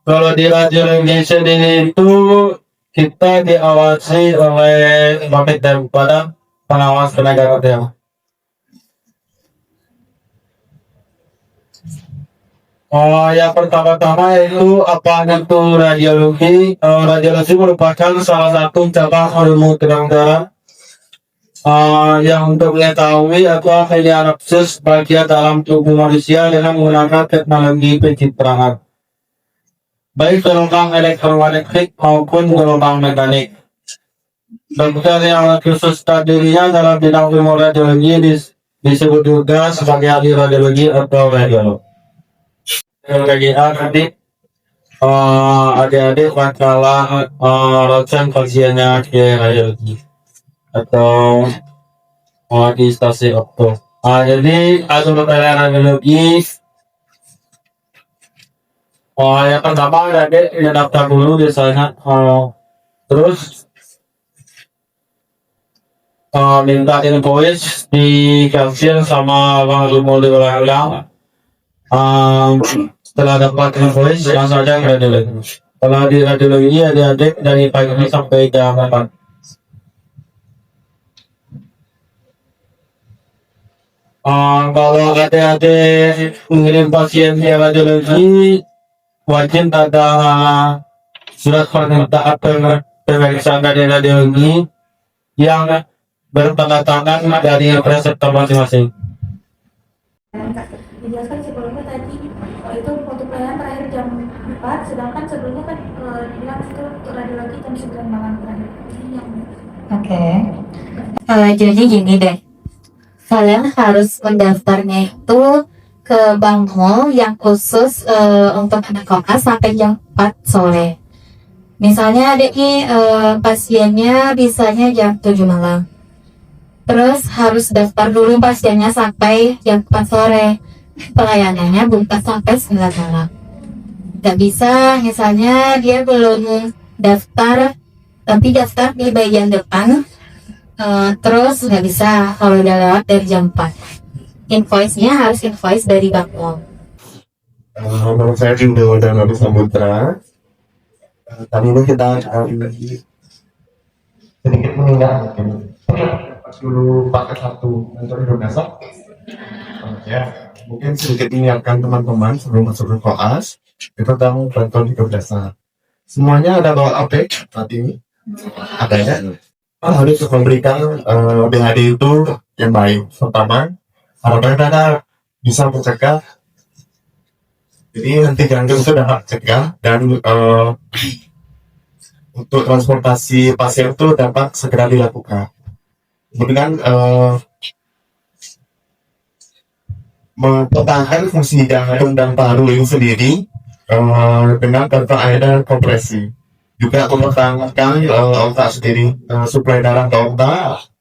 Kalau di Radio Indonesia ini itu kita diawasi oleh Bapak dan Badan Pengawas Tenaga Kerja. Yang pertama-tama itu apa itu radiologi. Radiologi merupakan salah satu cabang ilmu kedokteran yang untuk mengetahui apa analisis bagian dalam tubuh manusia dengan menggunakan teknologi pencitraan, baik gelombang elektromagnetik maupun gelombang mekanik. Dokter yang khusus dirinya dalam bidang ilmu radiologi disebut juga sebagai ahli radiologi atau radiolog. RGA nanti adik-adik bakalan rotan kajiannya ke radiologi atau di stasi opto. Jadi ada beberapa radiologi. Yang pertama adik daftar dulu biasanya, terus minta invoice di kasir sama bang Lumul di belakang. Setelah dapat invoice langsung aja ke radiologi. Kalau di radiologi adik-adik dari pagi sampai jam 8. Kalau adik-adik mengirim pasien di radiologi wajib ada surat permintaan pemeriksaan dari radiologi yang bertanda tangan dari reseptor masing-masing. Dijelaskan sebelumnya tadi itu untuk pelayanan terakhir jam 4, sedangkan sebelumnya kan bilang itu untuk radiologi jam 9 malam terakhir. Ini yang Oke. Jadi gini deh, kalian harus mendaftarnya itu ke Bangmol yang khusus untuk anak koas sampai jam 4 sore. Misalnya adik nih pasiennya bisanya jam 7 malam. Terus harus daftar dulu pasiennya sampai jam 4 sore. Pelayanannya buka sampai 9 malam. Gak bisa, misalnya dia belum daftar, tapi daftar di bagian depan, terus nggak bisa kalau udah lewat dari jam 4. Invoice-nya harus invoice dari Bangmol. Nama saya Rindo dan Nabi Samudra. Tadi ini kita sedikit mengingat mungkin pas dulu pakai satu mentor Indonesia. Ya, mungkin sedikit mengingatkan teman-teman sebelum masuk ke koas kita tahu bantuan hidup dasar. Semuanya ada bawa update saat ini. Ada ya. Harus memberikan BHD itu yang baik. Pertama, harapan kita bisa mencegah. Jadi henti jantung itu dapat cegah dan untuk transportasi pasien itu dapat segera dilakukan. Kemudian mempertahankan fungsi jantung dan paru itu sendiri dengan bantuan air dan kompresi. Juga mempertahankan otak sendiri, suplai darah ke otak,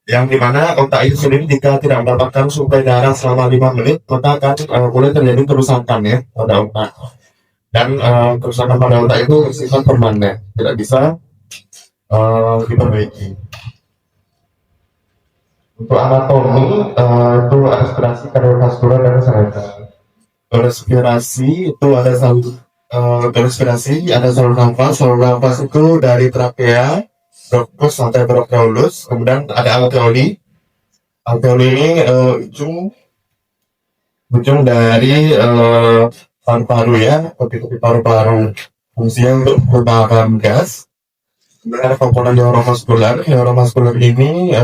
yang dimana otak itu sendiri jika tidak mendapatkan suplai darah selama 5 menit, maka akan boleh terjadi kerusakan ya pada otak. Dan kerusakan pada otak itu bersifat permanen, tidak bisa diperbaiki. Untuk anatomi itu respirasi kardiovaskular dan cerebral. Respirasi itu ada respirasi ada saluran nafas itu dari trachea, bronchus sampai bronchiolus, kemudian ada alveoli. Alveoli ini ujung dari paru-paru ya, kopi-kopi paru-paru, fungsinya untuk merupakan gas. Kemudian ada komponen neuromuskular. Neuromuskular ini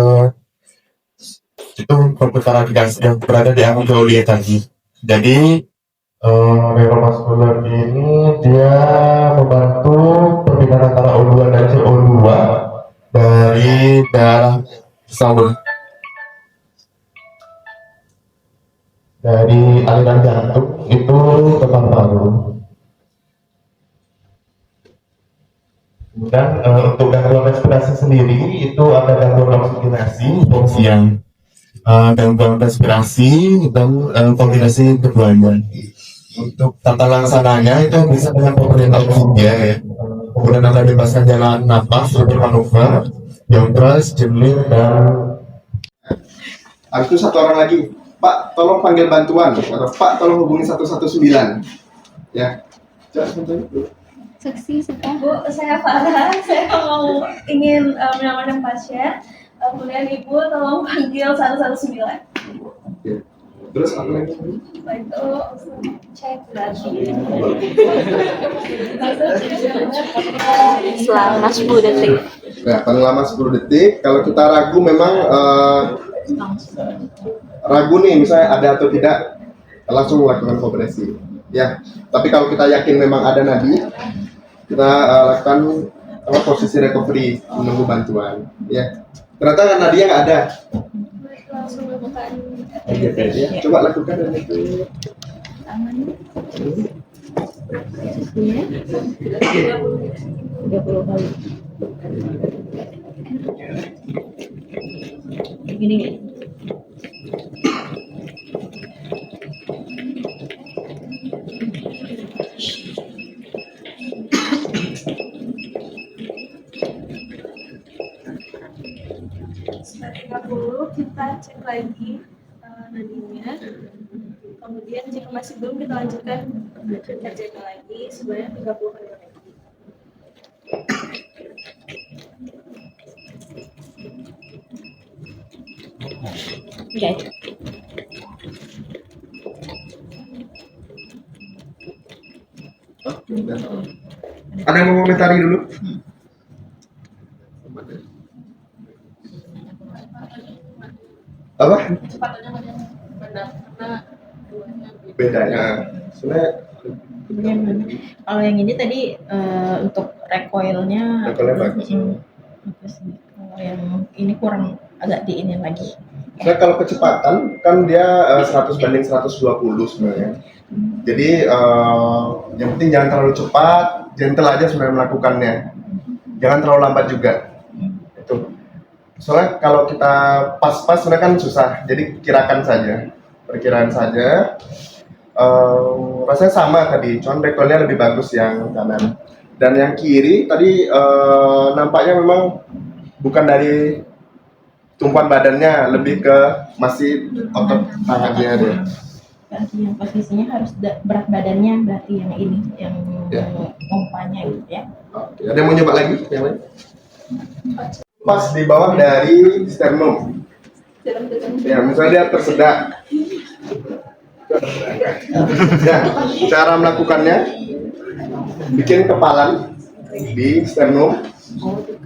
itu perputaran gas yang berada di alveoli tadi. Jadi neuromuskular ini dia membantu perpindahan antara O2 dan CO2 dari darah saluran dari aliran jantung itu ke paru-paru. Kemudian untuk gangguan respirasi sendiri itu ada gangguan oksigenasi, fungsi yang gangguan respirasi dan kombinasi keduanya. Untuk tata laksananya itu bisa dengan pemberian oksigen ya. Kemudian ada bebaskan jalan nafas, manuver, diapres, jemlir dan Habis itu satu orang lagi, Pak, tolong panggil bantuan, atau Pak, tolong hubungi 119. Ya, coba sebentar dulu. Saksi suka. Bu, saya Farah. Saya mau ingin menyelamatkan pasien. Kemudian Ibu tolong panggil 119. Oke. Terus apa lagi? Setelah itu cek lagi. Selama 10 detik. Nah, paling lama 10 detik. Kalau kita ragu memang ragu nih, misalnya ada atau tidak, langsung lakukan kompresi. Ya, tapi kalau kita yakin memang ada nadi, kita lakukan posisi recovery menunggu bantuan. Ya, ternyata nadinya nggak ada. Langsung lakukan. Ya. Coba lakukan dan itu. Setelah 30 kita cek lagi nadinya. Kemudian jika masih belum kita lanjutkan cek lagi sebanyak 30 kali lagi. Okay. Ada yang mau komentari dulu? Apa? Kesempatannya benar karena bedanya. Sebenarnya Kalau yang ini tadi untuk recoilnya Recoilnya bagus. bagus. Kalau yang ini kurang agak diinin lagi. Nah, kalau kecepatan kan dia 100 banding 120 sebenarnya. Jadi yang penting jangan terlalu cepat, gentle aja sebenarnya melakukannya. Jangan terlalu lambat juga. Itu. Soalnya kalau kita pas-pas sebenarnya kan susah. Jadi perkiraan saja. Rasanya sama tadi, cuman recoilnya lebih bagus yang kanan. Dan yang kiri tadi nampaknya memang bukan dari tumpuan badannya, lebih ke masih otot tangannya deh. Berarti yang posisinya harus berat badannya, berarti yang ini yang Ya. pompanya gitu ya. Oke, ada yang mau nyoba lagi? Yang lain? Pas di bawah dari sternum. Ya, misalnya dia tersedak. Ya, cara melakukannya bikin kepalan di sternum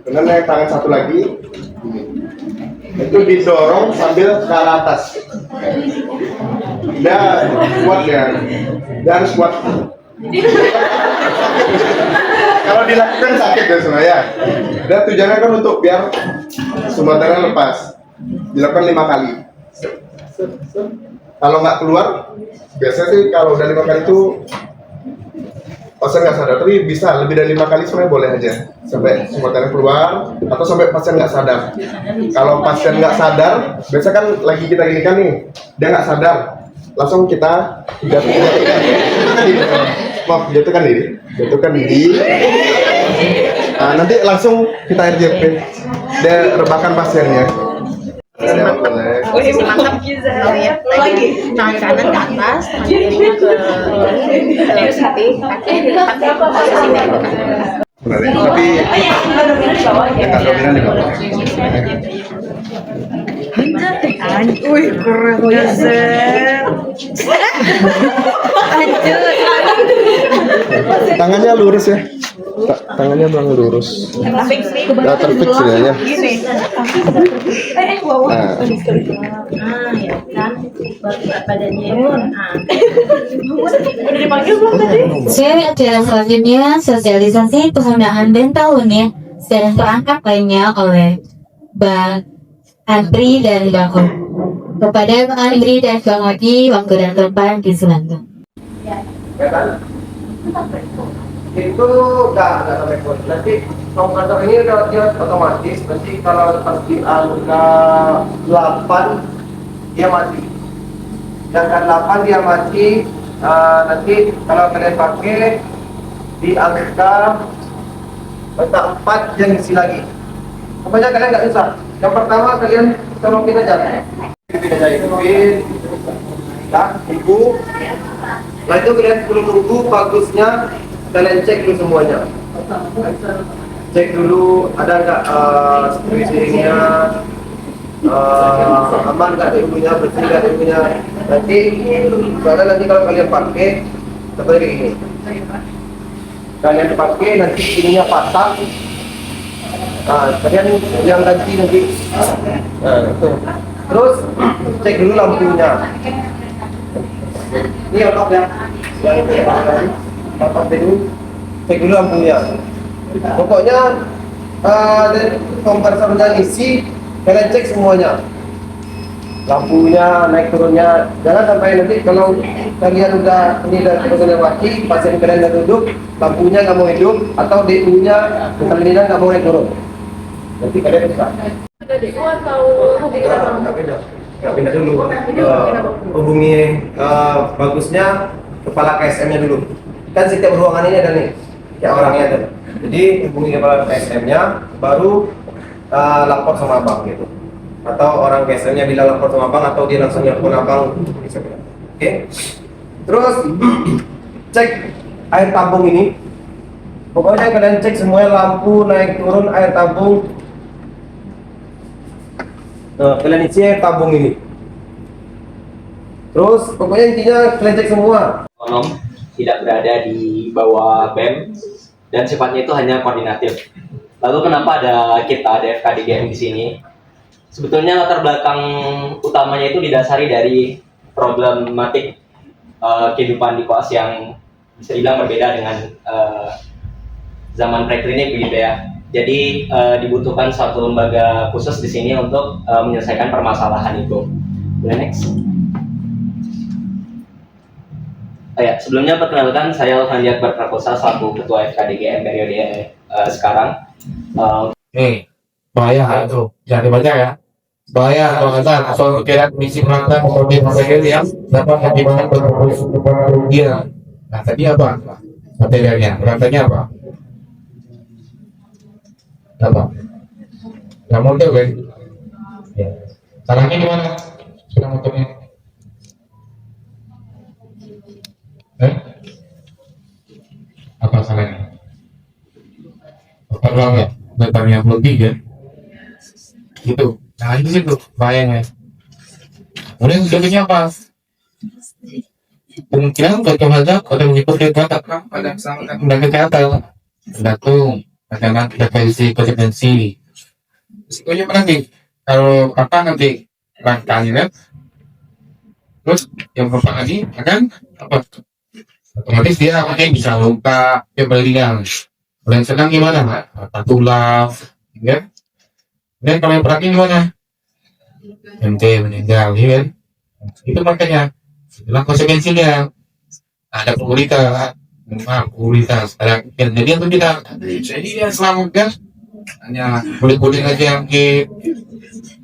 dengan naik tangan satu lagi itu didorong sambil ke arah atas. Dia kuat ya, dia harus kuat. Kalau dilakukan sakit ya sebenarnya. Dan tujuannya kan untuk biar sumaternya lepas. Dilakukan 5 kali. Kalau nggak keluar, biasanya sih kalau udah 5 kali itu pasien nggak sadar, tapi bisa lebih dari 5 kali sebenarnya boleh aja sampai sumaternya keluar atau sampai pasien nggak sadar. Kalau pasien nggak sadar, biasa kan lagi kita gini kan nih, dia nggak sadar, langsung kita jatuhkan diri. Nah, nanti langsung kita RJP, dia rebahkan pasiennya. Posisi mantap lihat lagi tangan kanan ke atas, tangan kirinya ke samping, kaki di depan posisi dari depan. Tapi dekat dominan di bawah. Wih, keren banget. Tangannya lurus ya. Tangannya bang lurus. Udah terfix ya. Nah, Ya kan, berat badannya pun. Udah dipanggil belum tadi? Cara selanjutnya sosialisasi penggunaan dental unit dan perangkat lainnya oleh Bang Andri dan Bang Om. Kepada Bang Andri dan Bang Odi, waktu dan tempat disilakan. Ya kan? Itu nggak sampai kuat. Nanti kompresor ini dia otomatis nanti kalau pas di angka 8 dia mati. Sedangkan 8 dia mati. Nanti kalau kalian pakai di angka 4 yang isi lagi. Pokoknya kalian nggak susah. Yang pertama kalian colokin aja. Hidupin, ibu. Nah itu kalian sebelum nunggu bagusnya kalian cek dulu semuanya. Cek dulu ada nggak screeningnya, aman nggak ilmunya, bersih nggak ilmunya. Nanti kalau kalian pakai seperti ini, kalian pakai nanti ininya patah. Nah, kalian yang ganti nanti. Nah, itu. Terus cek dulu lampunya. Ini otot ya. Otot dulu. Cek dulu lampunya. Pokoknya dari kompresornya isi, kalian cek semuanya. Lampunya, naik turunnya. Jangan sampai nanti kalau kalian udah turunnya mati, pasien kalian udah duduk, lampunya nggak mau hidup atau DU-nya misalnya nggak mau naik turun. Nanti kalian bisa. Nggak pindah dulu. Hubungi bagusnya kepala KSM-nya dulu. Kan setiap ruangan ini ada nih, ya orangnya ada. Jadi hubungi kepala KSM-nya, baru lapor sama abang gitu. Atau orang KSM-nya bilang lapor sama abang, atau dia langsung nelfon abang, bisa bilang. Oke. Terus cek air tabung ini. Pokoknya kalian cek semuanya, lampu naik turun, air tabung. Nah, kalian isi air tabung ini. Terus pokoknya intinya kalian cek semua. Otonom tidak berada di bawah BEM dan sifatnya itu hanya koordinatif. Lalu kenapa ada kita ada FKDGM di sini? Sebetulnya latar belakang utamanya itu didasari dari problematik kehidupan di koas yang bisa dibilang berbeda dengan zaman preklinik begitu ya. Jadi dibutuhkan suatu lembaga khusus di sini untuk menyelesaikan permasalahan itu. Boleh next? Ya, sebelumnya perkenalkan saya Alfandi Akbar Prakosa selaku Ketua FKDGM periode sekarang. Bahaya itu, jangan dibaca ya. Bahaya kalau kata soal kira misi penantang mobil yang dapat bagaimana dia. Nah tadi apa materialnya? Penantangnya apa? Apa? Yang model kan? Ya. Caranya gimana? Sudah motornya? Apa salahnya? Apa doang ya? Datang yang lebih kan? Gitu. Nah itu sih tuh bahayanya. Kemudian sebagainya apa? Kemungkinan kalau ada mengikuti kata pada kesehatan, datung, karena konsekuensi. Risikonya apa nanti? Kalau kakak nanti rangkanya, terus yang bapak lagi akan apa? Otomatis dia mungkin bisa luka, pembelian. Kalau yang sedang gimana? Patah tulang, ya? Dan kalau yang berat gimana? MT meninggal, ya kan? Itu makanya itulah konsekuensinya. Ada kualitas, ada kejadian itu tidak. Jadi dia selamatkan hanya boleh aja yang ke,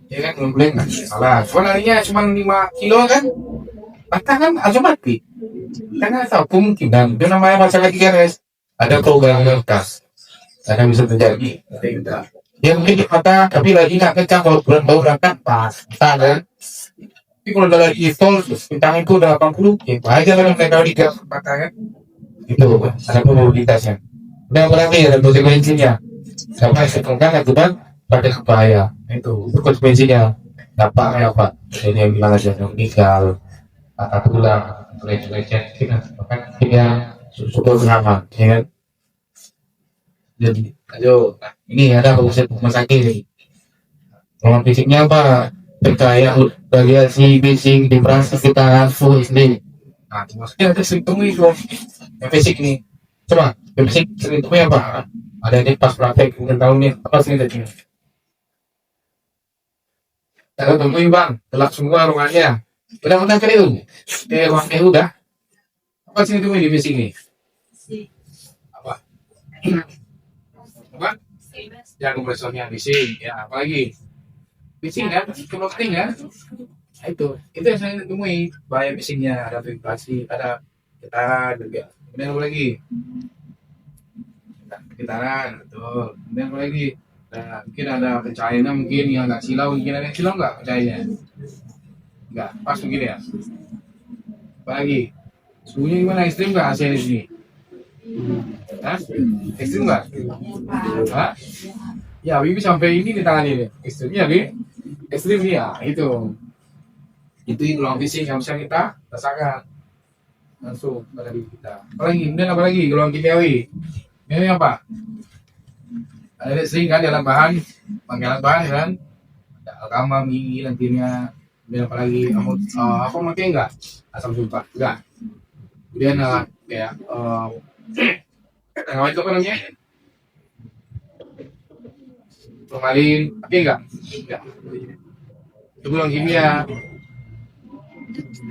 ya kan? Boleh nggak salah. Soalnya cuma 5 kilo kan? Patah kan langsung mati. Karena tahu kemungkinan itu namanya masalah GRS. Ada program kertas, karena bisa terjadi. Ya mungkin di patah, tapi lagi nggak kencang kalau bulan baru berangkat pas, kan? Tapi kalau udah lagi tol, bintang itu udah 80, ya aja kan mereka di patah kan? Itu ada probabilitasnya. Udah berarti ada konsekuensinya. Sama setengah akibat pada bahaya. Itu konsekuensinya. Dampaknya apa? Ini yang bilang aja meninggal, patah tulang, lecet-lecet, bahkan yang sudah bernama, ya kan? Jadi, ayo, ini ada rumah sakit nih. Lawan fisiknya apa? Percaya radiasi, bising, depresi, kita full ini. Nah, maksudnya ada simptom itu. Yang fisik nih. Coba, yang fisik simptomnya apa? Ada yang pas praktek, mungkin tahun nih. Apa sih tadi? Kita tungguin bang, gelap semua ruangannya. Udah kan itu? Ruangnya udah. Apa sih itu di fisik nih? Apa? Apa? Ya kompresornya bising, ya apalagi bising kan, clothing kan, nah, itu yang saya temui bahaya bisingnya, ada vibrasi, ada getaran juga. Kemudian apa lagi? Getaran, betul. Kemudian apa lagi? Nah, mungkin ada pencahayaannya mungkin yang nggak silau, mungkin ada yang silau nggak pencahayaannya? Nggak, pas mungkin ya. Apalagi? Suhunya gimana, ekstrim nggak hasilnya di sini? Hah? Ekstrim nggak? Hah? Ya, Bibi sampai ini di tangan ini. Ekstrimnya, Bi? Ekstrim ya, itu ruang fisik yang bisa kita rasakan langsung pada diri kita. Apalagi gelombang kimiawi. Ini apa? Ada sering kan dalam bahan, panggilan bahan kan? Ada alkama, migi, nantinya. Kemudian apalagi apa mungkin enggak? Asam sulfat enggak. Kemudian kayak itu apa namanya? Formalin, tapi enggak? Itu gelombang kimia.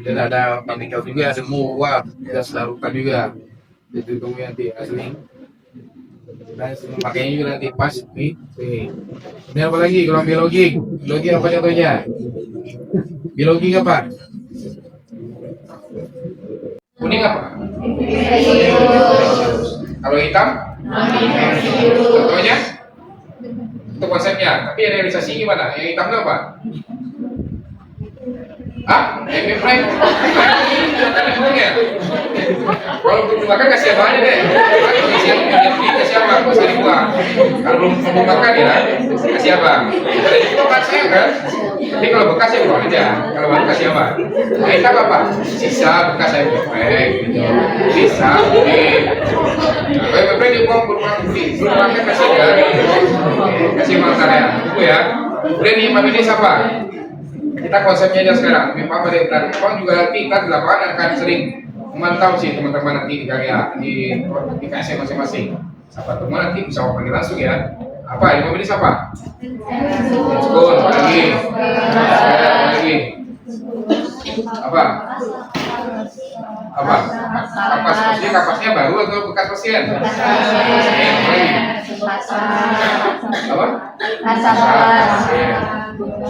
Dan ada partikel juga, semua gas larutan juga. Itu kemudian nanti asli. Dan makanya juga nanti pas nih. Kemudian apa lagi? Gelombang biologi. Biologi apa contohnya? Biologi apa? Kuning apa? Kalau hitam? Contohnya? Itu konsepnya. Tapi realisasi gimana? Yang hitam itu apa? Prime. Kalau belum makan kasih apa aja deh. Kasih apa? Kasih dibuang. Kalau belum makan ya kasih apa? Itu makan saya kan. Tapi kalau bekas ya buang aja. Kalau baru kasih apa? Hitam apa? Sisa bekas saya gitu. Sisa. Oke. Dibuang belum makan kasih kan. Kasih makan ya. Itu ya. Kemudian ini Pak ini siapa? Kita konsepnya aja sekarang. Memang pada juga nanti kita di lapangan akan sering memantau sih teman-teman nanti di karya di KSM masing-masing. Siapa teman nanti bisa panggil langsung ya. Apa? 5 menit siapa? Sekun, apa lagi? Apa lagi? Apa? Apa? Kapasnya baru atau bekas pasien? Apa lagi? Apa? Pasien.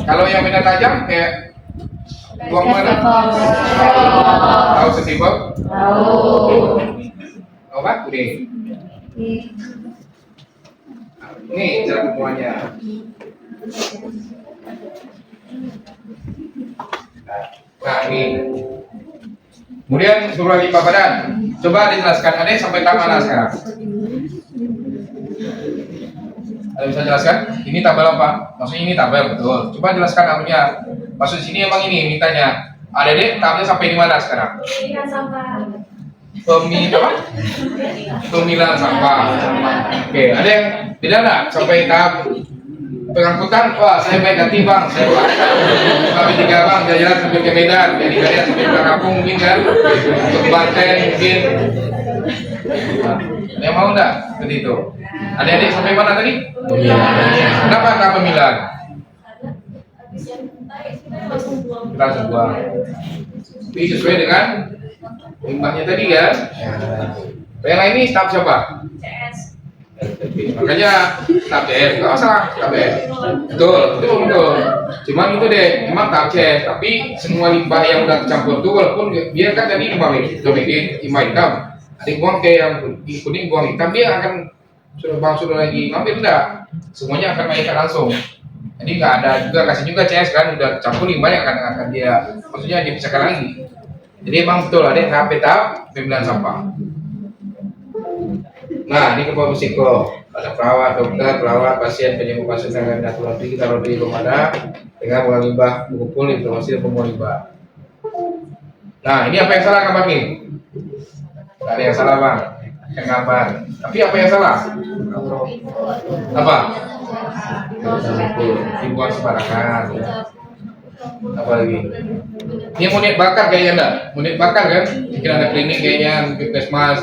Kalau yang benda tajam kayak buang mana? Tahu sesibuk? Tahu. Apa? Ini cara pembuahannya. Nah, ini. Kemudian suruh lipat badan. Coba dijelaskan, Adek sampai tak mana sekarang? Ada bisa jelaskan? Ini tabel apa? Maksudnya ini tabel, betul. Coba jelaskan anunya. Maksud sini emang ini mintanya. Adek tabel sampai di mana sekarang? Pemilihan sampah. Oke, ada yang beda nggak sampai tahap pengangkutan? Wah, saya baik ganti bang, saya kami 3 bang, jalan sampai ke Medan, jadi kalian sampai ke kampung mungkin kan, ke Banten mungkin. Nah, ada yang mau nggak seperti itu? Adik-adik sampai mana tadi? Kenapa tahap pemilihan? Kita langsung buang. Ini sesuai dengan limbahnya tadi kan? Yang lain ini staf siapa? Makanya staf CS, nggak masalah staf CS. Betul. Cuman itu deh, memang staf CS. Tapi semua limbah yang udah tercampur itu walaupun dia kan tadi limbah bikin limbah hitam, ada buang kayak yang kuning buang hitam, dia akan sudah lagi ngambil enggak? Semuanya akan mainkan langsung. Jadi nggak ada juga kasih juga CS kan udah campur limbahnya akan dia, maksudnya dipisahkan lagi. Jadi emang betul ada tahap pemilihan sampah. Nah, ini kepala psiko, ada perawat, dokter, perawat, pasien, penyembuh pasien dengan laboratorium kita di rumah ada dengan mengolah limbah, mengumpul informasi dan pembuangan limbah. Nah, ini apa yang salah kabar ini? Gak ada yang salah bang, yang kabar. Tapi apa yang salah? Apa? Dibuang sembarangan. Apa lagi? Ini unit bakar kayaknya enggak? Unit bakar kan? Mungkin ada klinik kayaknya, mungkin puskesmas.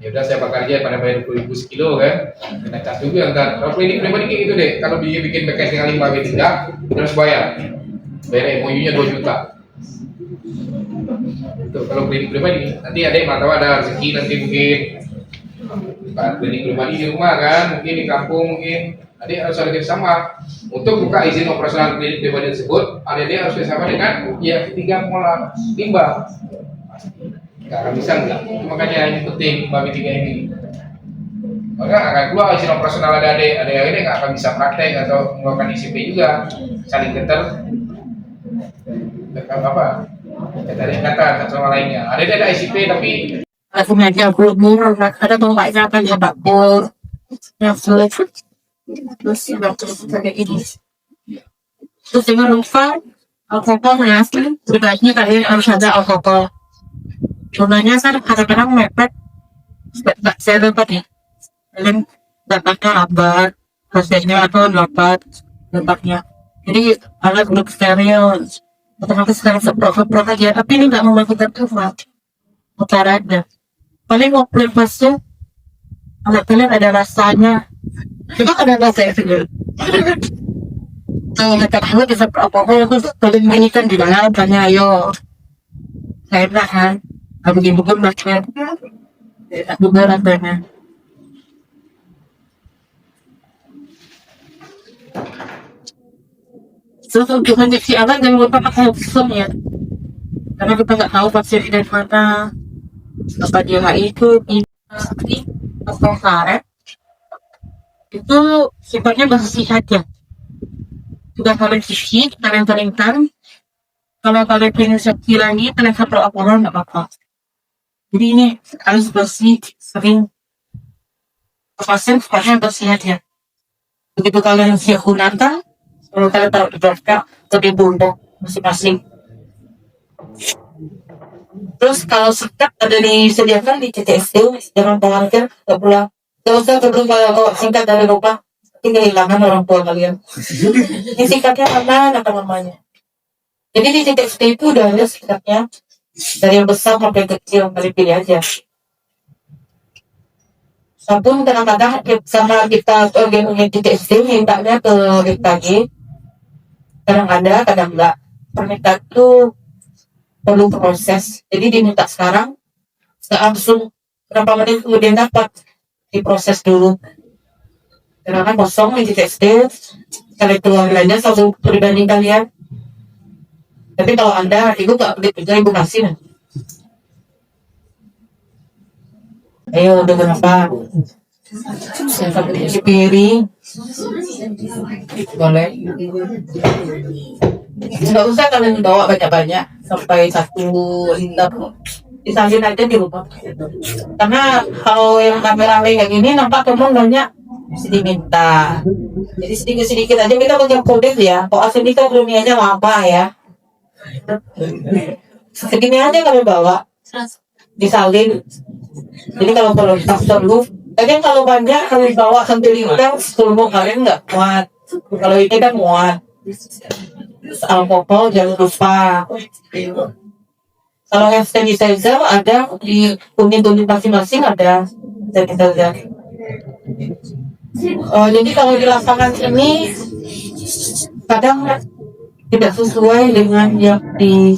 Ya udah saya bakar aja pada bayar 20.000 sekilo kan? Kena cas juga kan? Kalau klinik pribadi kayak gitu deh. Kalau dia bikin bekas dengan limbah B3, kita harus bayar. Bayar MOU-nya 2 juta. Itu kalau klinik pribadi. Nanti ada yang tahu ada rezeki nanti mungkin. Klinik pribadi di rumah kan? Mungkin di kampung mungkin. Adik harus ada kerjasama untuk buka izin operasional klinik pribadi tersebut. Adik harus kerjasama dengan pihak ketiga pengolah limbah. Nggak akan bisa nggak? Makanya ini penting limbah B3 ini. Maka akan keluar izin operasional adik nggak akan bisa praktek atau melakukan ICP juga, saling keter, apa? Kata satu sama lainnya. Ada ICP tapi Aku ngajak belum ada bapaknya kan ya bakul yang sulit. Terus kayak ini. Terus dengan lupa alkohol ya asli sebaiknya kalian harus ada alkohol. Contohnya kan kadang-kadang mepet, saya dapat ya, kalian dapatnya lambat, prosesnya atau lambat dapatnya. Jadi alat untuk steril, otomatis sekarang semprot aja. Tapi ini nggak membantu tertutup, caranya. Paling waktu masuk, alat kalian ada rasanya. Coba ada rasa ya, kalau kita tahu bisa apa-apa itu kalian mainkan di dalam tanya ayo saya kan aku bukan macam bukan rasanya terus untuk injeksi alat jangan lupa pakai visum ya karena kita nggak tahu pasien dari mana apa dia itu atau karet itu sifatnya bersih saja. Sudah kalian cuci, kalian keringkan. Kalau kalian pengen sepi lagi, kalian satu alkohol nggak apa-apa. Jadi ini harus bersih, sering. Pasien sifatnya bersih aja. Begitu kalian siap gunakan, kalau kalian taruh di daftar atau di bundok masing-masing. Terus kalau sekat ada disediakan di CTSD, jangan tangankan, nggak pulang. Gak usah sebelum kalau singkat dari lupa nanti kehilangan orang tua kalian. Ini singkatnya apa namanya? Jadi di CTSD itu udah ada singkatnya. dari yang besar sampai kecil, kalian pilih aja. Sabun kadang-kadang sama kita di TSD mintanya ke BKG, kadang ada, kadang enggak. Permintaan itu perlu proses, jadi diminta sekarang, langsung berapa menit kemudian dapat, diproses dulu. Karena kan kosong di TSD, kalian keluar belanja langsung pribadi kalian. Tapi kalau Anda, Ibu nggak pelit juga, Ibu kasih. Ayo, udah berapa? Saya cuci piring. Boleh. Nggak usah kalian bawa banyak-banyak sampai 1 liter. Disalin aja di rumah. Karena kalau yang rame-rame kayak gini nampak teman banyak mesti diminta. Jadi sedikit-sedikit aja kita punya kode ya. Kalau asli kita dunianya lama ya. Segini aja kami bawa. Disalin. Jadi kalau perlu, kadang kalau banyak kami bawa sampai 5 liter, 10 kalian nggak muat. Kalau ini kan muat. Alkohol jangan lupa. Kalau yang sanitizer ada di unit-unit masing-masing ada sanitizer. Jadi kalau di lapangan ini kadang tidak sesuai dengan yang di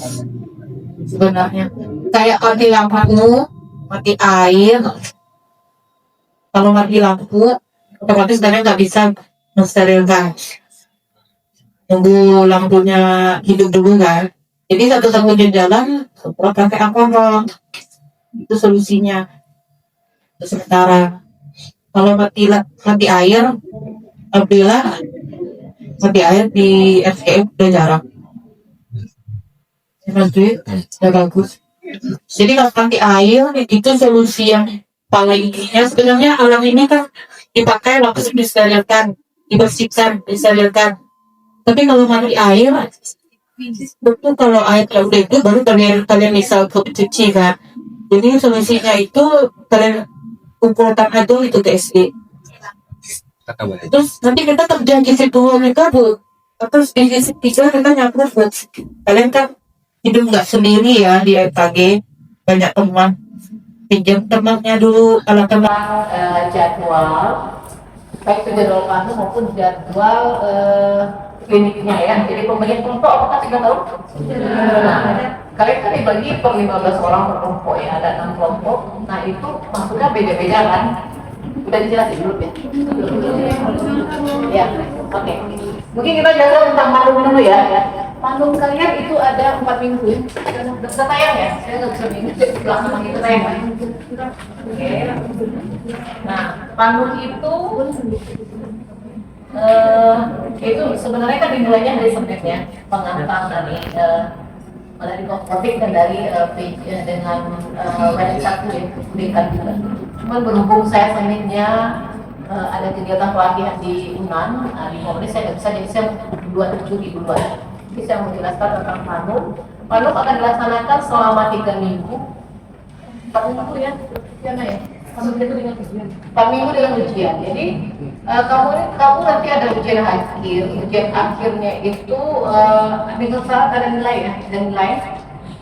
sebenarnya. Kayak mati lampu, mati air. Kalau mati lampu, otomatis kalian nggak bisa mensterilkan. Tunggu lampunya hidup dulu kan. Jadi satu-satunya jalan semprot pakai alkohol. Itu solusinya. Sementara kalau mati air, alhamdulillah mati air di RCM udah jarang. Sudah bagus. Jadi kalau mati air itu solusi yang paling intinya. Sebenarnya alam ini kan dipakai langsung disterilkan, dibersihkan, disterilkan. Tapi kalau mati air, betul kalau air udah itu baru kalian bisa cuci kan. Jadi solusinya itu kalian kumpulkan aja itu TSD. Terus nanti kita kerja di situ mereka bu. Terus di situ kita nyamper buat kalian kan hidup nggak sendiri ya di EKG, banyak teman. Pinjam temannya dulu kalau teman jadwal baik itu jadwal kamu maupun jadwal kliniknya ya. Jadi pembagian kelompok apakah sudah tahu? Nah, kalian kan dibagi per 15 orang per kelompok ya, ada 6 kelompok. Nah itu maksudnya beda-beda kan? Udah dijelasin dulu ya? Ya, oke. Mungkin kita jelasin tentang Bandung dulu ya. Bandung kalian itu ada 4 minggu. Bisa tayang ya? Saya nggak bisa minggu. Belakang itu tayang. Oke. Nah, Bandung itu sebenarnya kan dimulainya dari Senin ya, pengantar dari Covid dan dari dengan web 1 ya, pendidikan juga. Cuman berhubung saya Seninnya ada kegiatan pelatihan di UNAN, di Polres saya nggak bisa, jadi saya duluan duluan. Jadi saya mau jelaskan tentang PANUM. PANUM akan dilaksanakan selama 3 minggu. 4 minggu ya, ya. 4 minggu dengan ujian. Jadi kamu nanti ada ujian akhir. Ujian akhirnya itu dengan syarat ada nilai ya, dan nilai